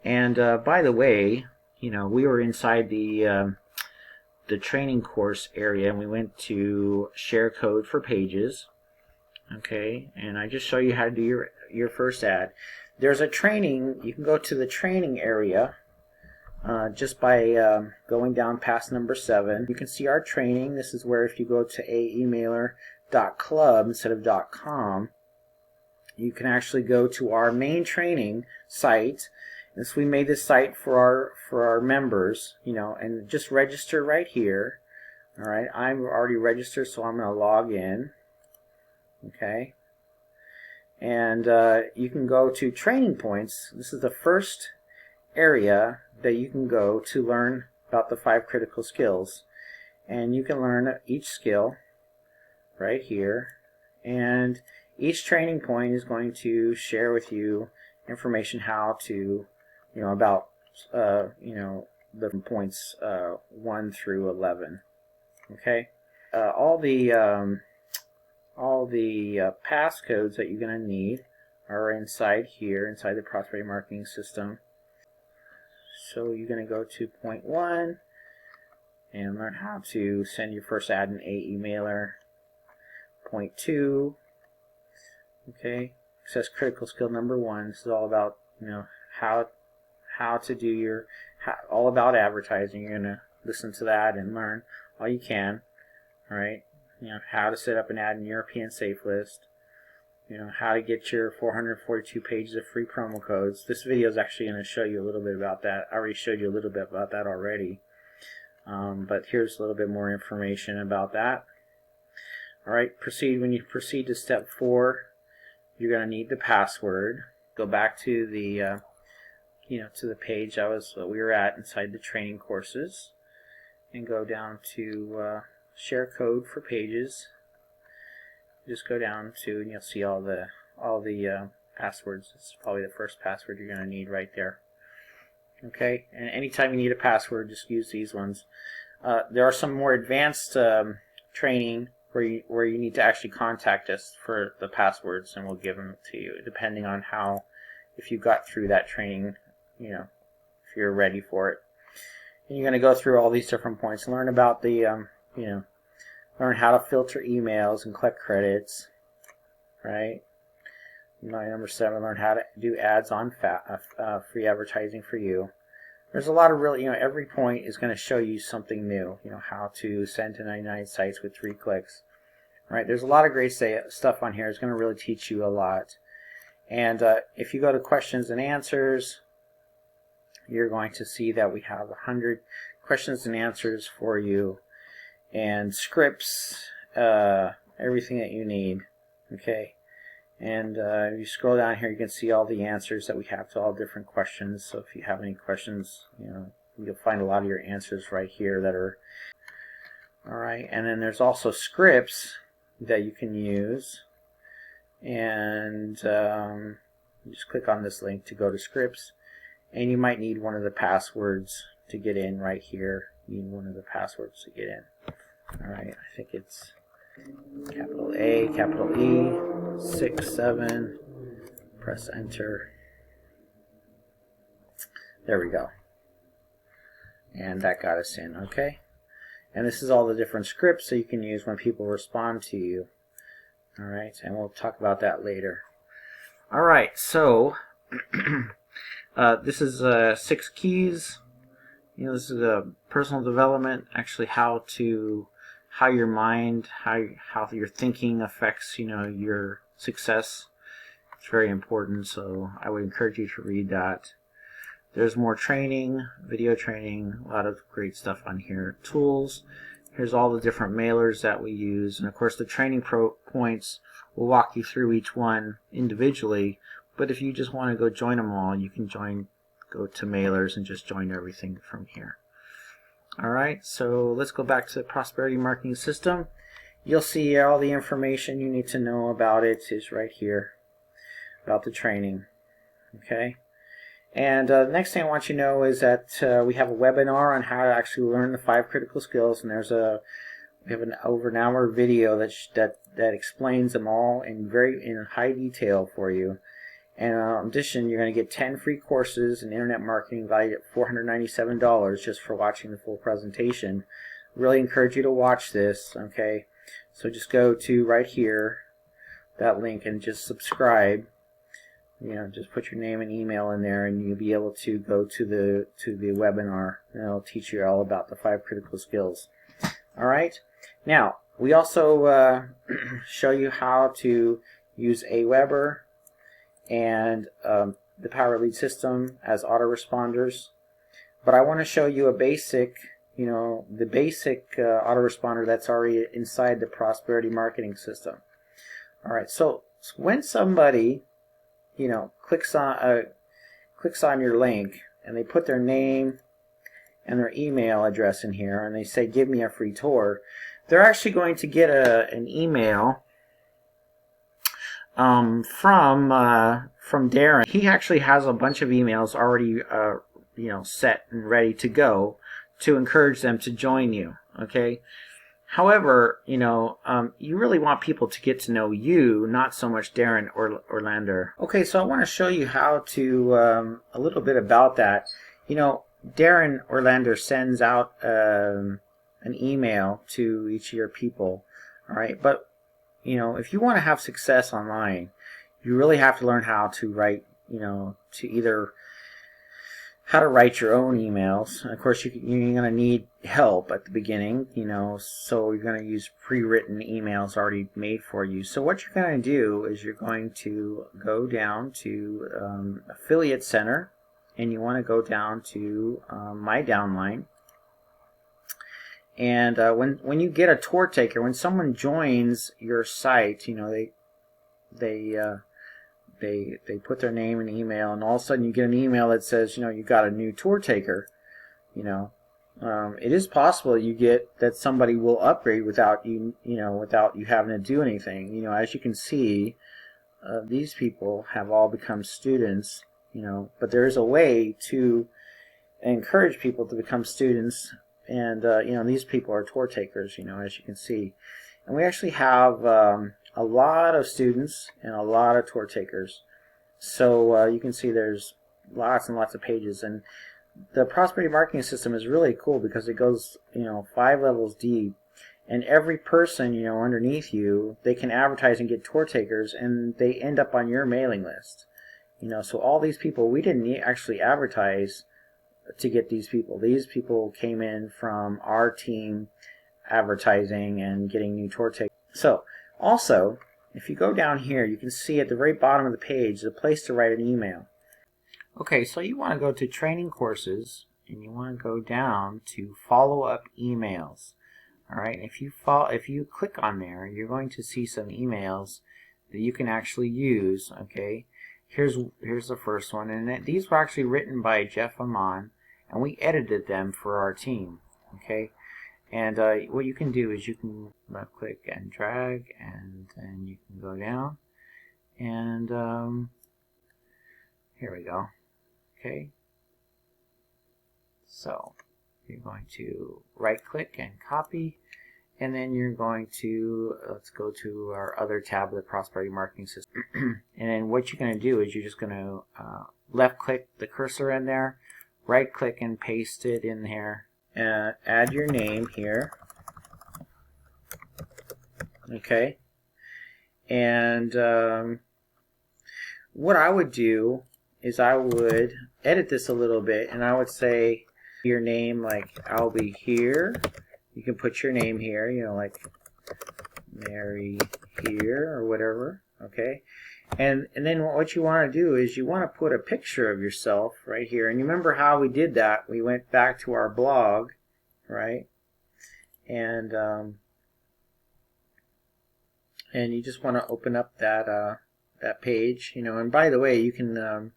And by the way, you know, we were inside the training course area, and we went to share code for pages. Okay, and I just show you how to do your first ad. There's a training. You can go to the training area just by going down past number 7. You can see our training. This is where if you go to aemailer.club instead of .com, you can actually go to our main training site. And so we made this site for our members, you know, and just register right here. All right, I'm already registered, so I'm going to log in. Okay, and you can go to training points. This is the first area that you can go to learn about the 5 critical skills, and you can learn each skill right here, and each training point is going to share with you information how to, you know, about you know, the points 1 through 11. Okay, all the passcodes that you're going to need are inside here, inside the Prosperity Marketing System. So you're going to go to point 1 and learn how to send your first ad in AE Mailer. Point 2, okay, access critical skill number 1. This is all about, you know, how to do all about advertising. You're going to listen to that and learn all you can. All right. You know, how to set up an ad in European Safe List, you know, how to get your 442 pages of free promo codes. This video is actually going to show you a little bit about that. I already showed you a little bit about that already, but here's a little bit more information about that. All right, when you proceed to step 4, you're going to need the password. Go back to the you know, to the page we were at inside the training courses, and go down to share code for pages. Just go down to, and you'll see all the passwords. It's probably the first password you're going to need right there. Okay, and anytime you need a password, just use these ones. There are some more advanced training where you need to actually contact us for the passwords, and we'll give them to you depending on if you got through that training, if you're ready for it. And you're going to go through all these different points and learn about the learn how to filter emails and collect credits, right? Number 7, learn how to do ads on free advertising for you. There's a lot of really, every point is going to show you something new. How to send to 99 sites with 3 clicks. Right? There's a lot of great stuff on here. It's going to really teach you a lot. And if you go to questions and answers, you're going to see that we have 100 questions and answers for you, and scripts, everything that you need. Okay. And if you scroll down here, you can see all the answers that we have to all different questions. So if you have any questions, you'll find a lot of your answers right here that are alright. And then there's also scripts that you can use. And you just click on this link to go to scripts. And you might need one of the passwords to get in right here. You need one of the passwords to get in. Alright, I think it's capital A, capital E, 6, 7, press enter. There we go. And that got us in, okay? And this is all the different scripts that you can use when people respond to you. Alright, and we'll talk about that later. Alright, so this is 6 keys. This is a personal development, actually how your mind, how your thinking affects, your success. It's very important, so I would encourage you to read that. There's more training, video training, a lot of great stuff on here. Tools, here's all the different mailers that we use, and of course the training points will walk you through each one individually, but if you just want to go join them all, you can go to mailers and just join everything from here. Alright, so let's go back to the Prosperity Marketing System. You'll see all the information you need to know about it is right here, about the training. Okay, and the next thing I want you to know is that we have a webinar on how to actually learn the 5 critical skills, and we have an over an hour video that explains them all in high detail for you. And in addition, you're going to get 10 free courses in internet marketing valued at $497 just for watching the full presentation. Really encourage you to watch this, okay? So just go to right here, that link, and just subscribe. Just put your name and email in there, and you'll be able to go to the webinar, and it'll teach you all about the 5 critical skills. Alright? Now, we also show you how to use Aweber and the Power Lead system as autoresponders, but I want to show you a basic, the basic autoresponder that's already inside the Prosperity Marketing System. Alright, so when somebody clicks on your link and they put their name and their email address in here and they say give me a free tour, they're actually going to get an email from Darren. He actually has a bunch of emails already set and ready to go to encourage them to join you. Okay. However, you really want people to get to know you, not so much Darren or Orlander. Okay, so I want to show you how to a little bit about that. Darren Orlander sends out an email to each of your people. All right, but if you want to have success online, you really have to learn how to write, how to write your own emails. And of course, you're going to need help at the beginning, so you're going to use pre-written emails already made for you. So what you're going to do is you're going to go down to Affiliate Center, and you want to go down to My Downline. And when you get a tour taker, when someone joins your site, they put their name and email, and all of a sudden you get an email that says, you got a new tour taker. It is possible you get that somebody will upgrade without you having to do anything. As you can see, these people have all become students. But there is a way to encourage people to become students. And these people are tour takers, as you can see. And we actually have a lot of students and a lot of tour takers. So you can see there's lots and lots of pages. And the prosperity marketing system is really cool because it goes 5 levels deep. And every person underneath you, they can advertise and get tour takers, and they end up on your mailing list. So all these people, we didn't actually advertise to get these people. These people came in from our team advertising and getting new tour takers. So also, if you go down here, you can see at the very bottom of the page the place to write an email. Okay, so you want to go to training courses, and you want to go down to follow-up emails. All right, if you click on there, you're going to see some emails that you can actually use. Okay, here's the first one, and these were actually written by Jeff Amon, and we edited them for our team. Okay, and what you can do is you can left click and drag, and then you can go down, and here we go. Okay, so you're going to right click and copy, and then you're going to, let's go to our other tab of the prosperity marketing system. And then what you're going to do is you're just going to left click the cursor in there, right click and paste it in there, add your name here. Okay, and what I would do is I would edit this a little bit, and I would say your name, like I'll be here. You can put your name here, like Mary here or whatever. Okay, and then what you want to do is you want to put a picture of yourself right here. And you remember how we did that? We went back to our blog, right? And you just want to open up that that page, And by the way, you can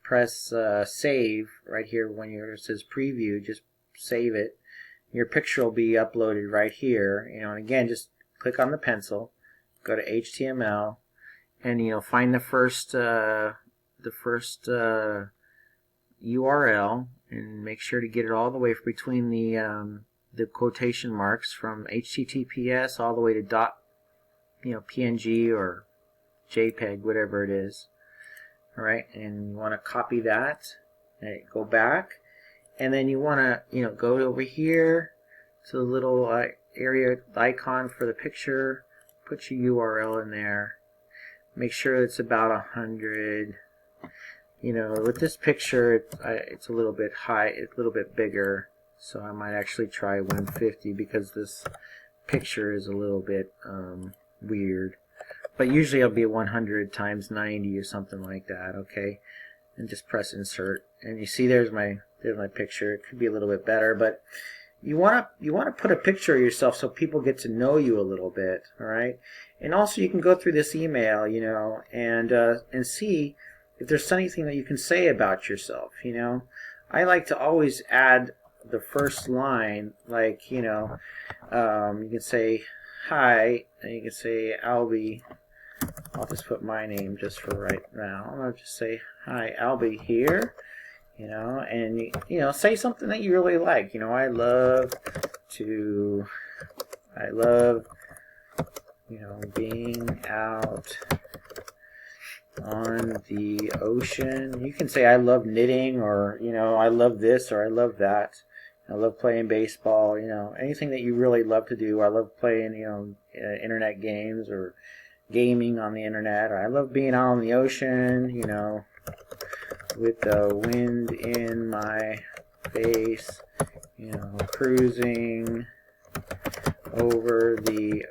press save right here when it says preview. Just save it. Your picture will be uploaded right here. And again, just click on the pencil, go to HTML, and find the first URL, and make sure to get it all the way between the quotation marks from HTTPS all the way to dot, PNG or JPEG, whatever it is. All right, and you want to copy that, and go back, and then you want to go over here to the little area icon for the picture, put your URL in there, make sure it's about 100. With this picture it's a little bit high, it's a little bit bigger, so I might actually try 150 because this picture is a little bit weird. But usually it'll be 100 times 90 or something like that. Okay, and just press insert, and you see there's my picture. It could be a little bit better, but you want to put a picture of yourself so people get to know you a little bit. All right, and also you can go through this email, and see if there's anything that you can say about yourself. I like to always add the first line, like you can say hi, and you can say I'll just put my name just for right now. I'll just say, hi, I'll be here, and say something that you really like. I love being out on the ocean. You can say I love knitting, or I love this, or I love that. I love playing baseball. Anything that you really love to do. I love playing internet games or gaming on the internet, or I love being out on the ocean, with the wind in my face, cruising over the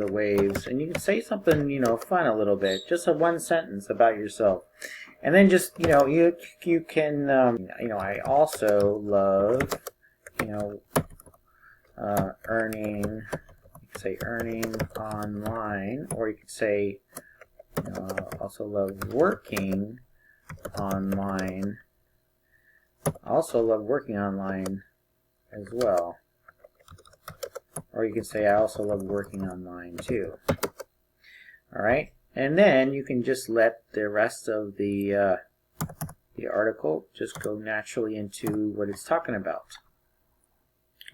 waves. And you can say something, fun a little bit, just a one sentence about yourself. And then just, you can, I also love, earning. Say earning online, or you could say also love working online. I also love working online as well, or you can say I also love working online too. All right, and then you can just let the rest of the the article, just go naturally into what it's talking about.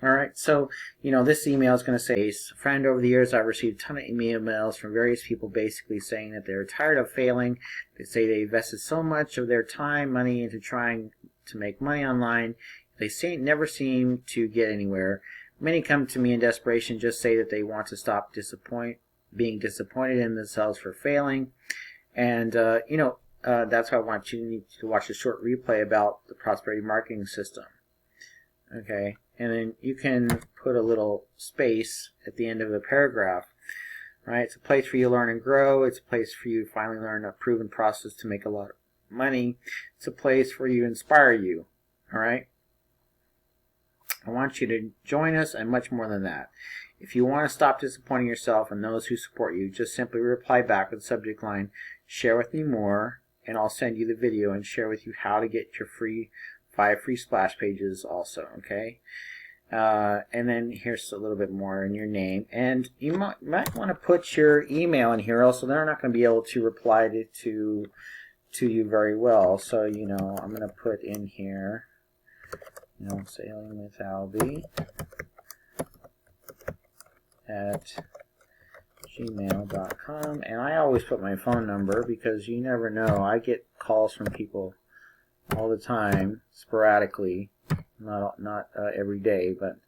Alright, so, this email is going to say, friend, over the years I've received a ton of emails from various people basically saying that they're tired of failing. They say they invested so much of their time, money into trying to make money online. They never seem to get anywhere. Many come to me in desperation, just say that they want to stop being disappointed in themselves for failing. And, that's why I want you to watch a short replay about the prosperity marketing system. Okay, and then you can put a little space at the end of the paragraph. Right, it's a place for you to learn and grow. It's a place for you to finally learn a proven process to make a lot of money. It's a place for you to inspire you. All right, I want you to join us and much more than that. If you want to stop disappointing yourself and those who support you, just simply reply back with the subject line, share with me more, and I'll send you the video and share with you how to get your 5 free splash pages also, okay? And then here's a little bit more in your name. And you might want to put your email in here, also they're not going to be able to reply to you very well. So, I'm going to put in here, sailing with Albie at gmail.com. And I always put my phone number because you never know. I get calls from people all the time, sporadically, not every day, but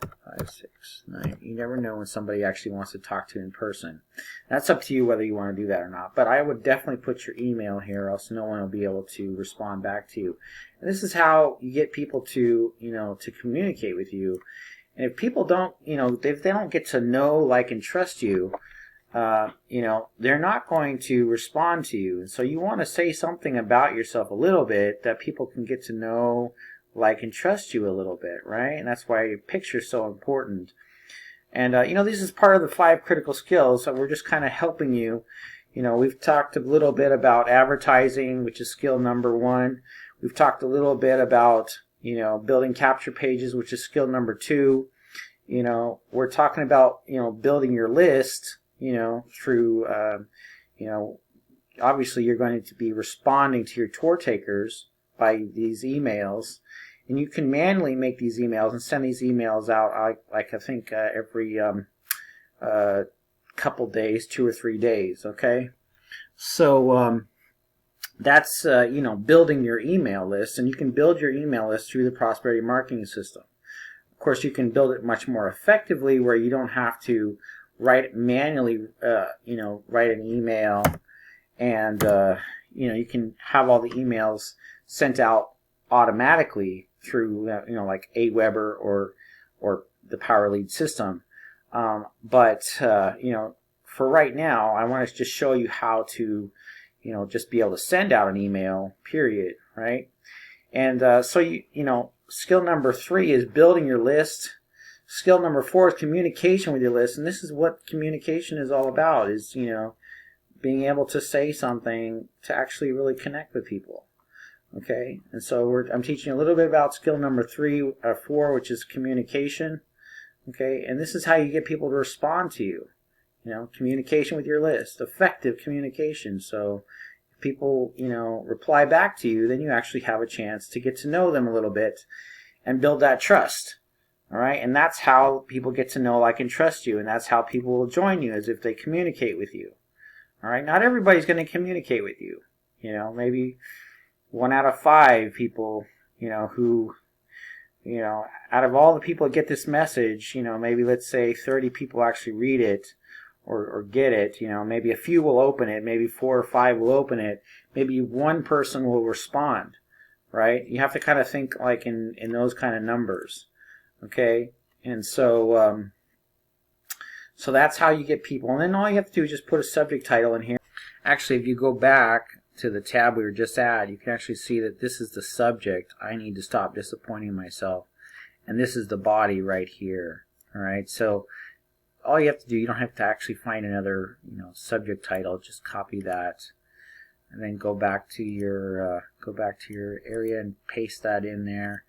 5, 6, 9. You never know when somebody actually wants to talk to you in person. That's up to you whether you want to do that or not. But I would definitely put your email here, else no one will be able to respond back to you. And this is how you get people to, to communicate with you. And if people don't, if they don't get to know, like, and trust you, they're not going to respond to you. And so you want to say something about yourself a little bit that people can get to know, like, and trust you a little bit, right? And that's why your picture is so important. And, this is part of the 5 critical skills. So we're just kind of helping you. We've talked a little bit about advertising, which is skill number 1. We've talked a little bit about, building capture pages, which is skill number 2. We're talking about, building your list, through, obviously you're going to be responding to your tour takers by these emails, and you can manually make these emails and send these emails out, I think every couple days, 2 or 3 days, okay? So that's, building your email list, and you can build your email list through the prosperity marketing system. Of course, you can build it much more effectively where you don't have to manually, write an email, and you can have all the emails sent out automatically through like Aweber or the PowerLead system. But for right now, I want to just show you how to just be able to send out an email, period, right? And so skill number 3 is building your list. Skill number 4 is communication with your list, and this is what communication is all about, is, being able to say something to actually really connect with people. Okay, and so I'm teaching a little bit about skill number 4, which is communication. Okay, and this is how you get people to respond to you. Communication with your list, effective communication. So if people, reply back to you, then you actually have a chance to get to know them a little bit and build that trust. All right, and that's how people get to know, like, and trust you, and that's how people will join you, is if they communicate with you. All right, not everybody's going to communicate with you. Maybe 1 out of 5 people, who, out of all the people that get this message, maybe let's say 30 people actually read it or get it. Maybe a few will open it, maybe 4 or 5 will open it, maybe 1 person will respond. Right? You have to kind of think like in those kind of numbers. Okay, and so so that's how you get people. And then all you have to do is just put a subject title in here. Actually, if you go back to the tab we were just at, you can actually see that this is the subject. I need to stop disappointing myself. And this is the body right here. All right, so all you have to do, you don't have to actually find another subject title. Just copy that, and then go back to your area and paste that in there.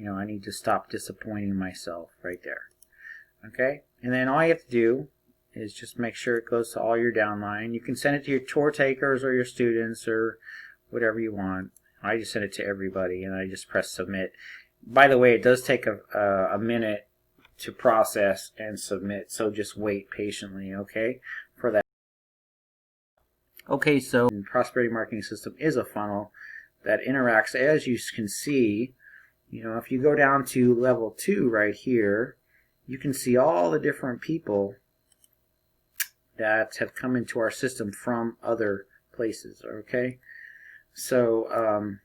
I need to stop disappointing myself right there. Okay? And then all you have to do is just make sure it goes to all your downline. You can send it to your tour takers or your students or whatever you want. I just sent it to everybody, and I just press submit. By the way, it does take a minute to process and submit, so just wait patiently, okay, for that. Okay, so Prosperity Marketing System is a funnel that interacts, as you can see. You know, if you go down to level 2 right here, you can see all the different people that have come into our system from other places, okay? So,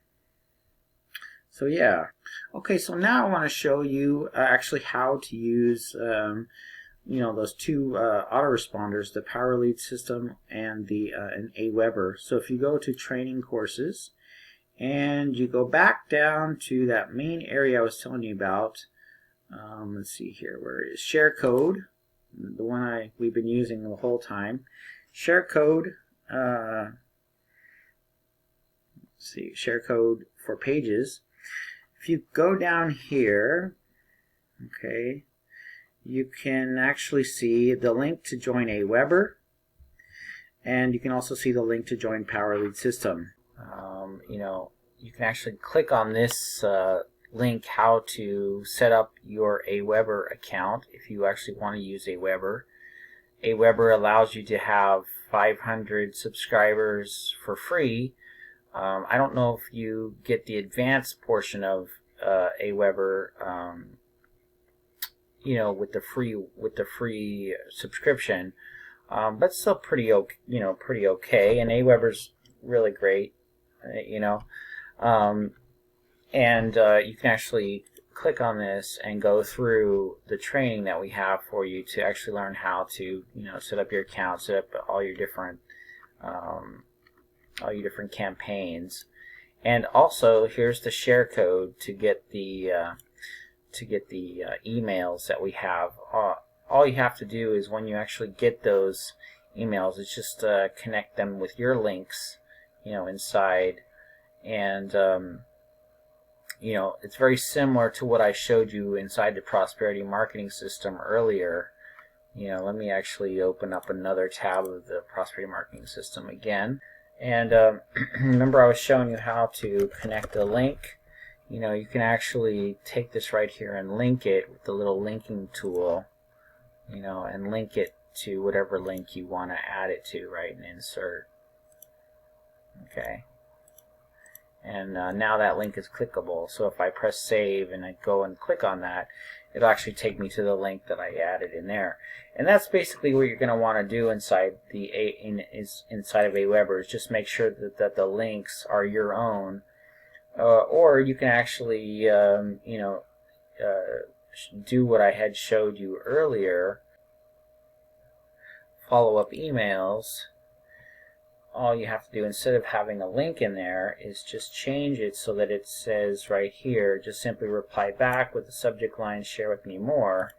so yeah. Okay, so now I want to show you actually how to use, you know, those two autoresponders, the Power Lead system and the an Aweber. So if you go to Training Courses and you go back down to that main area I was telling you about, let's see here, where it is Share Code, the one we've been using the whole time. Share Code. Let's see, Share Code for Pages. If you go down here, okay, you can actually see the link to join Aweber, and you can also see the link to join Power Lead System. You know, you can actually click on this link, how to set up your Aweber account if you actually want to use Aweber. Aweber allows you to have 500 subscribers for free. I don't know if you get the advanced portion of Aweber, you know, with the free subscription, but still pretty okay, you know, pretty okay. And Aweber's really great, you know, and you can actually click on this and go through the training that we have for you to actually learn how to, you know, set up your account, set up all your different campaigns. And also, here's the share code to get the emails that we have. All you have to do is, when you actually get those emails, is just connect them with your links, you know, inside. And you know, it's very similar to what I showed you inside the Prosperity Marketing System earlier. You know, let me actually open up another tab of the Prosperity Marketing System again. And remember, I was showing you how to connect a link. You know, you can actually take this right here and link it with the little linking tool, you know, and link it to whatever link you want to add it to, right, and insert. Okay. And now that link is clickable. So if I press save and I go and click on that, it'll actually take me to the link that I added in there. And that's basically what you're going to want to do inside the inside of Aweber, is just make sure that the links are your own. Or you can actually, you know, do what I had showed you earlier, follow-up emails. All you have to do, instead of having a link in there, is just change it so that it says right here, just simply reply back with the subject line, share with me more,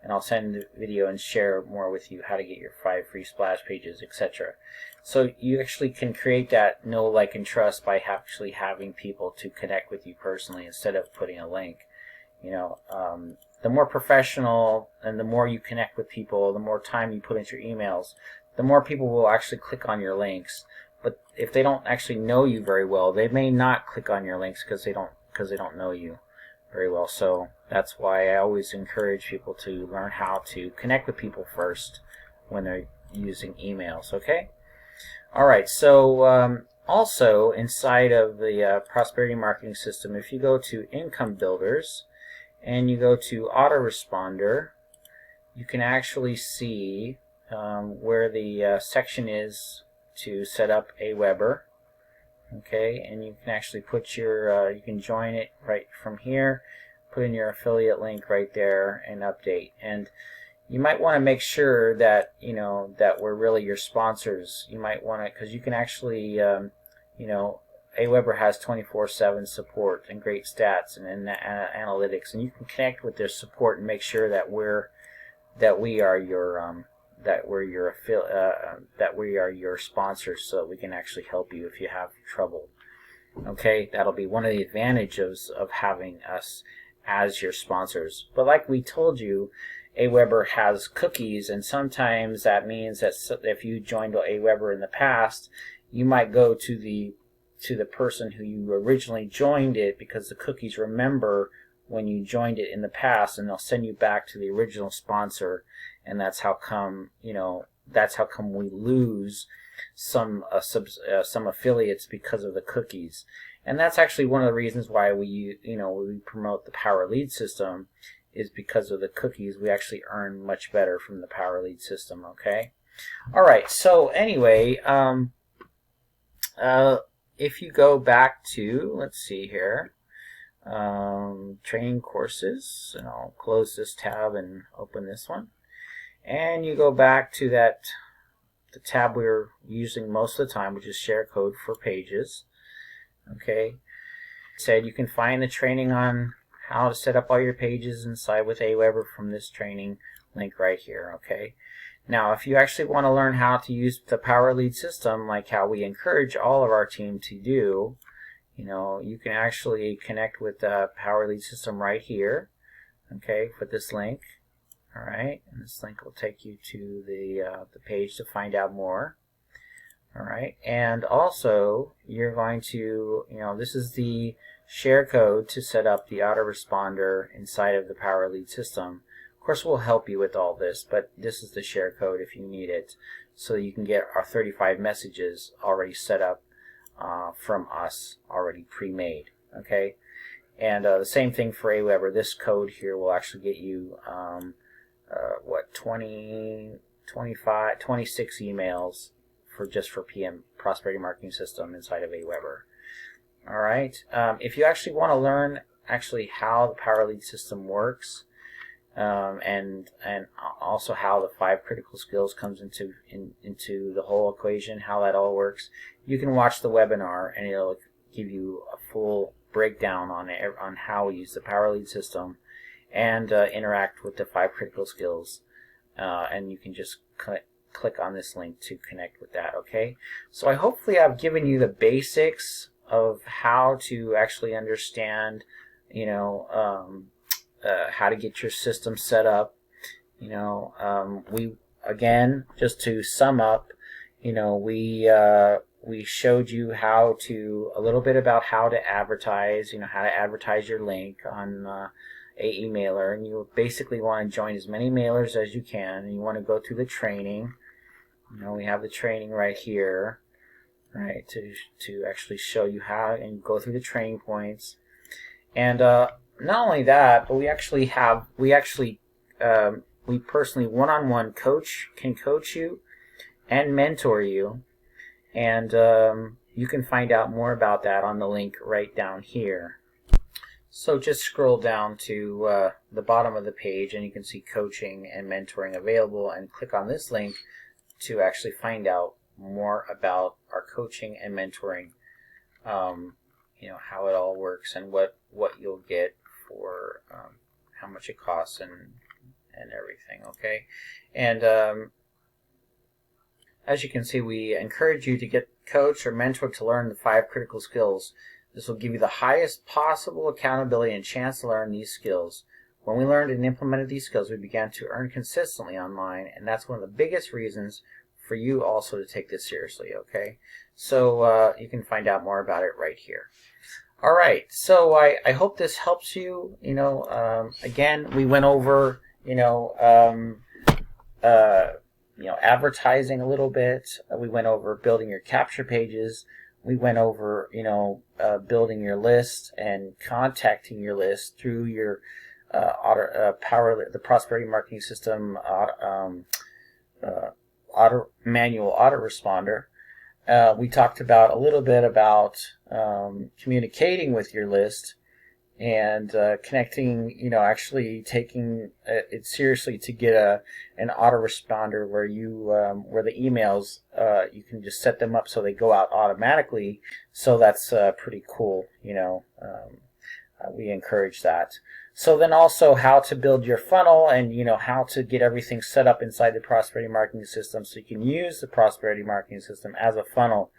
and I'll send the video and share more with you, how to get your 5 free splash pages, etc. So you actually can create that know, like, and trust by actually having people to connect with you personally instead of putting a link. You know, the more professional and the more you connect with people, the more time you put into your emails, the more people will actually click on your links. But if they don't actually know you very well, they may not click on your links because they don't know you very well. So that's why I always encourage people to learn how to connect with people first when they're using emails. Okay. All right. So also inside of the Prosperity Marketing System, if you go to Income Builders and you go to Autoresponder, you can actually see where the section is to set up Aweber. Okay, and you can actually put your, you can join it right from here, put in your affiliate link right there, and update. And you might want to make sure that, you know, that we're really your sponsors. You might want to, because you can actually, you know, Aweber has 24/7 support and great stats and analytics, and you can connect with their support and make sure that we are your that we are your sponsors, so that we can actually help you if you have trouble. Okay, that'll be one of the advantages of having us as your sponsors. But like we told you, Aweber has cookies, and sometimes that means that if you joined Aweber in the past, you might go to the to the person who you originally joined it, because the cookies remember when you joined it in the past, and they'll send you back to the original sponsor. And that's how come, that's how come we lose some affiliates because of the cookies. And that's actually one of the reasons why we promote the Power Lead system, is because of the cookies. We actually earn much better from the Power Lead system. Okay. All right. So anyway, if you go back to, let's see here, training courses, and I'll close this tab and open this one, and you go back to the tab we're using most of the time, which is share code for pages. Okay, said you can find the training on how to set up all your pages inside with Aweber from this training link right here. Okay, now if you actually want to learn how to use the Power Lead system, like how we encourage all of our team to do, you can actually connect with the Power Lead system right here. Okay, with this link. All right, and this link will take you to the page to find out more. All right, and also you're going to, this is the share code to set up the autoresponder inside of the Power Lead system. Of course, we'll help you with all this, but this is the share code if you need it, so you can get our 35 messages already set up from us, already pre-made. Okay, and the same thing for Aweber. This code here will actually get you 26 emails just for PM, Prosperity Marketing System, inside of Aweber. All right. If you actually want to learn how the Power Lead system works, and also how the 5 critical skills comes into the whole equation, how that all works, you can watch the webinar, and it'll give you a full breakdown on how we use the Power Lead system and interact with the 5 critical skills. And you can just click on this link to connect with that. Okay, so hopefully I've given you the basics of how to actually understand, how to get your system set up. We, again, just to sum up, we showed you a little bit about how to advertise, how to advertise your link on a emailer, and you basically want to join as many mailers as you can, and you want to go through the training. We have the training right here, right, to actually show you how, and go through the training points. And not only that, but we personally one-on-one can coach you and mentor you, and you can find out more about that on the link right down here. So just scroll down to the bottom of the page, and you can see coaching and mentoring available, and click on this link to actually find out more about our coaching and mentoring, how it all works, and what you'll get for how much it costs and everything. Okay, and as you can see, we encourage you to get coached or mentored to learn the 5 critical skills. This will give you the highest possible accountability and chance to learn these skills. When we learned and implemented these skills, we began to earn consistently online, and that's one of the biggest reasons for you also to take this seriously. Okay, so you can find out more about it right here. All right, so I hope this helps you. Again, we went over advertising a little bit. We went over building your capture pages. We went over building your list and contacting your list through your the Prosperity Marketing System manual autoresponder. We talked about a little bit about communicating with your list and connecting, actually taking it seriously to get an autoresponder where where the emails, you can just set them up so they go out automatically. So that's pretty cool. We encourage that. So then also how to build your funnel, and how to get everything set up inside the Prosperity Marketing System, so you can use the Prosperity Marketing System as a funnel.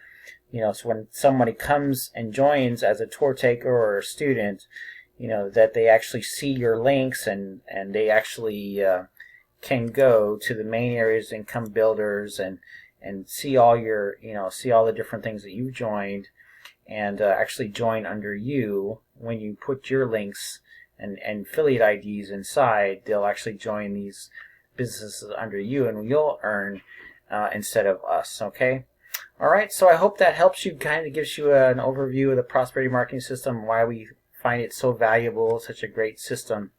So when somebody comes and joins as a tour taker or a student, that they actually see your links, and they actually can go to the main areas, income builders, and see all your see all the different things that you've joined, and actually join under you. When you put your links and affiliate IDs inside, they'll actually join these businesses under you, and you'll earn instead of us. Okay. All right. So I hope that helps you, kind of gives you an overview of the prosperity marketing system, why we find it so valuable, such a great system.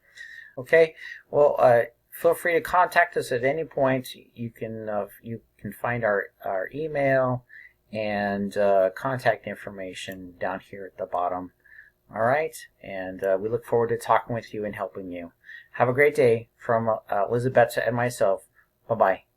Okay. Well, feel free to contact us at any point. You can find our email and contact information down here at the bottom. All right, and we look forward to talking with you and helping you. Have a great day from Elizabeth and myself. Bye-bye.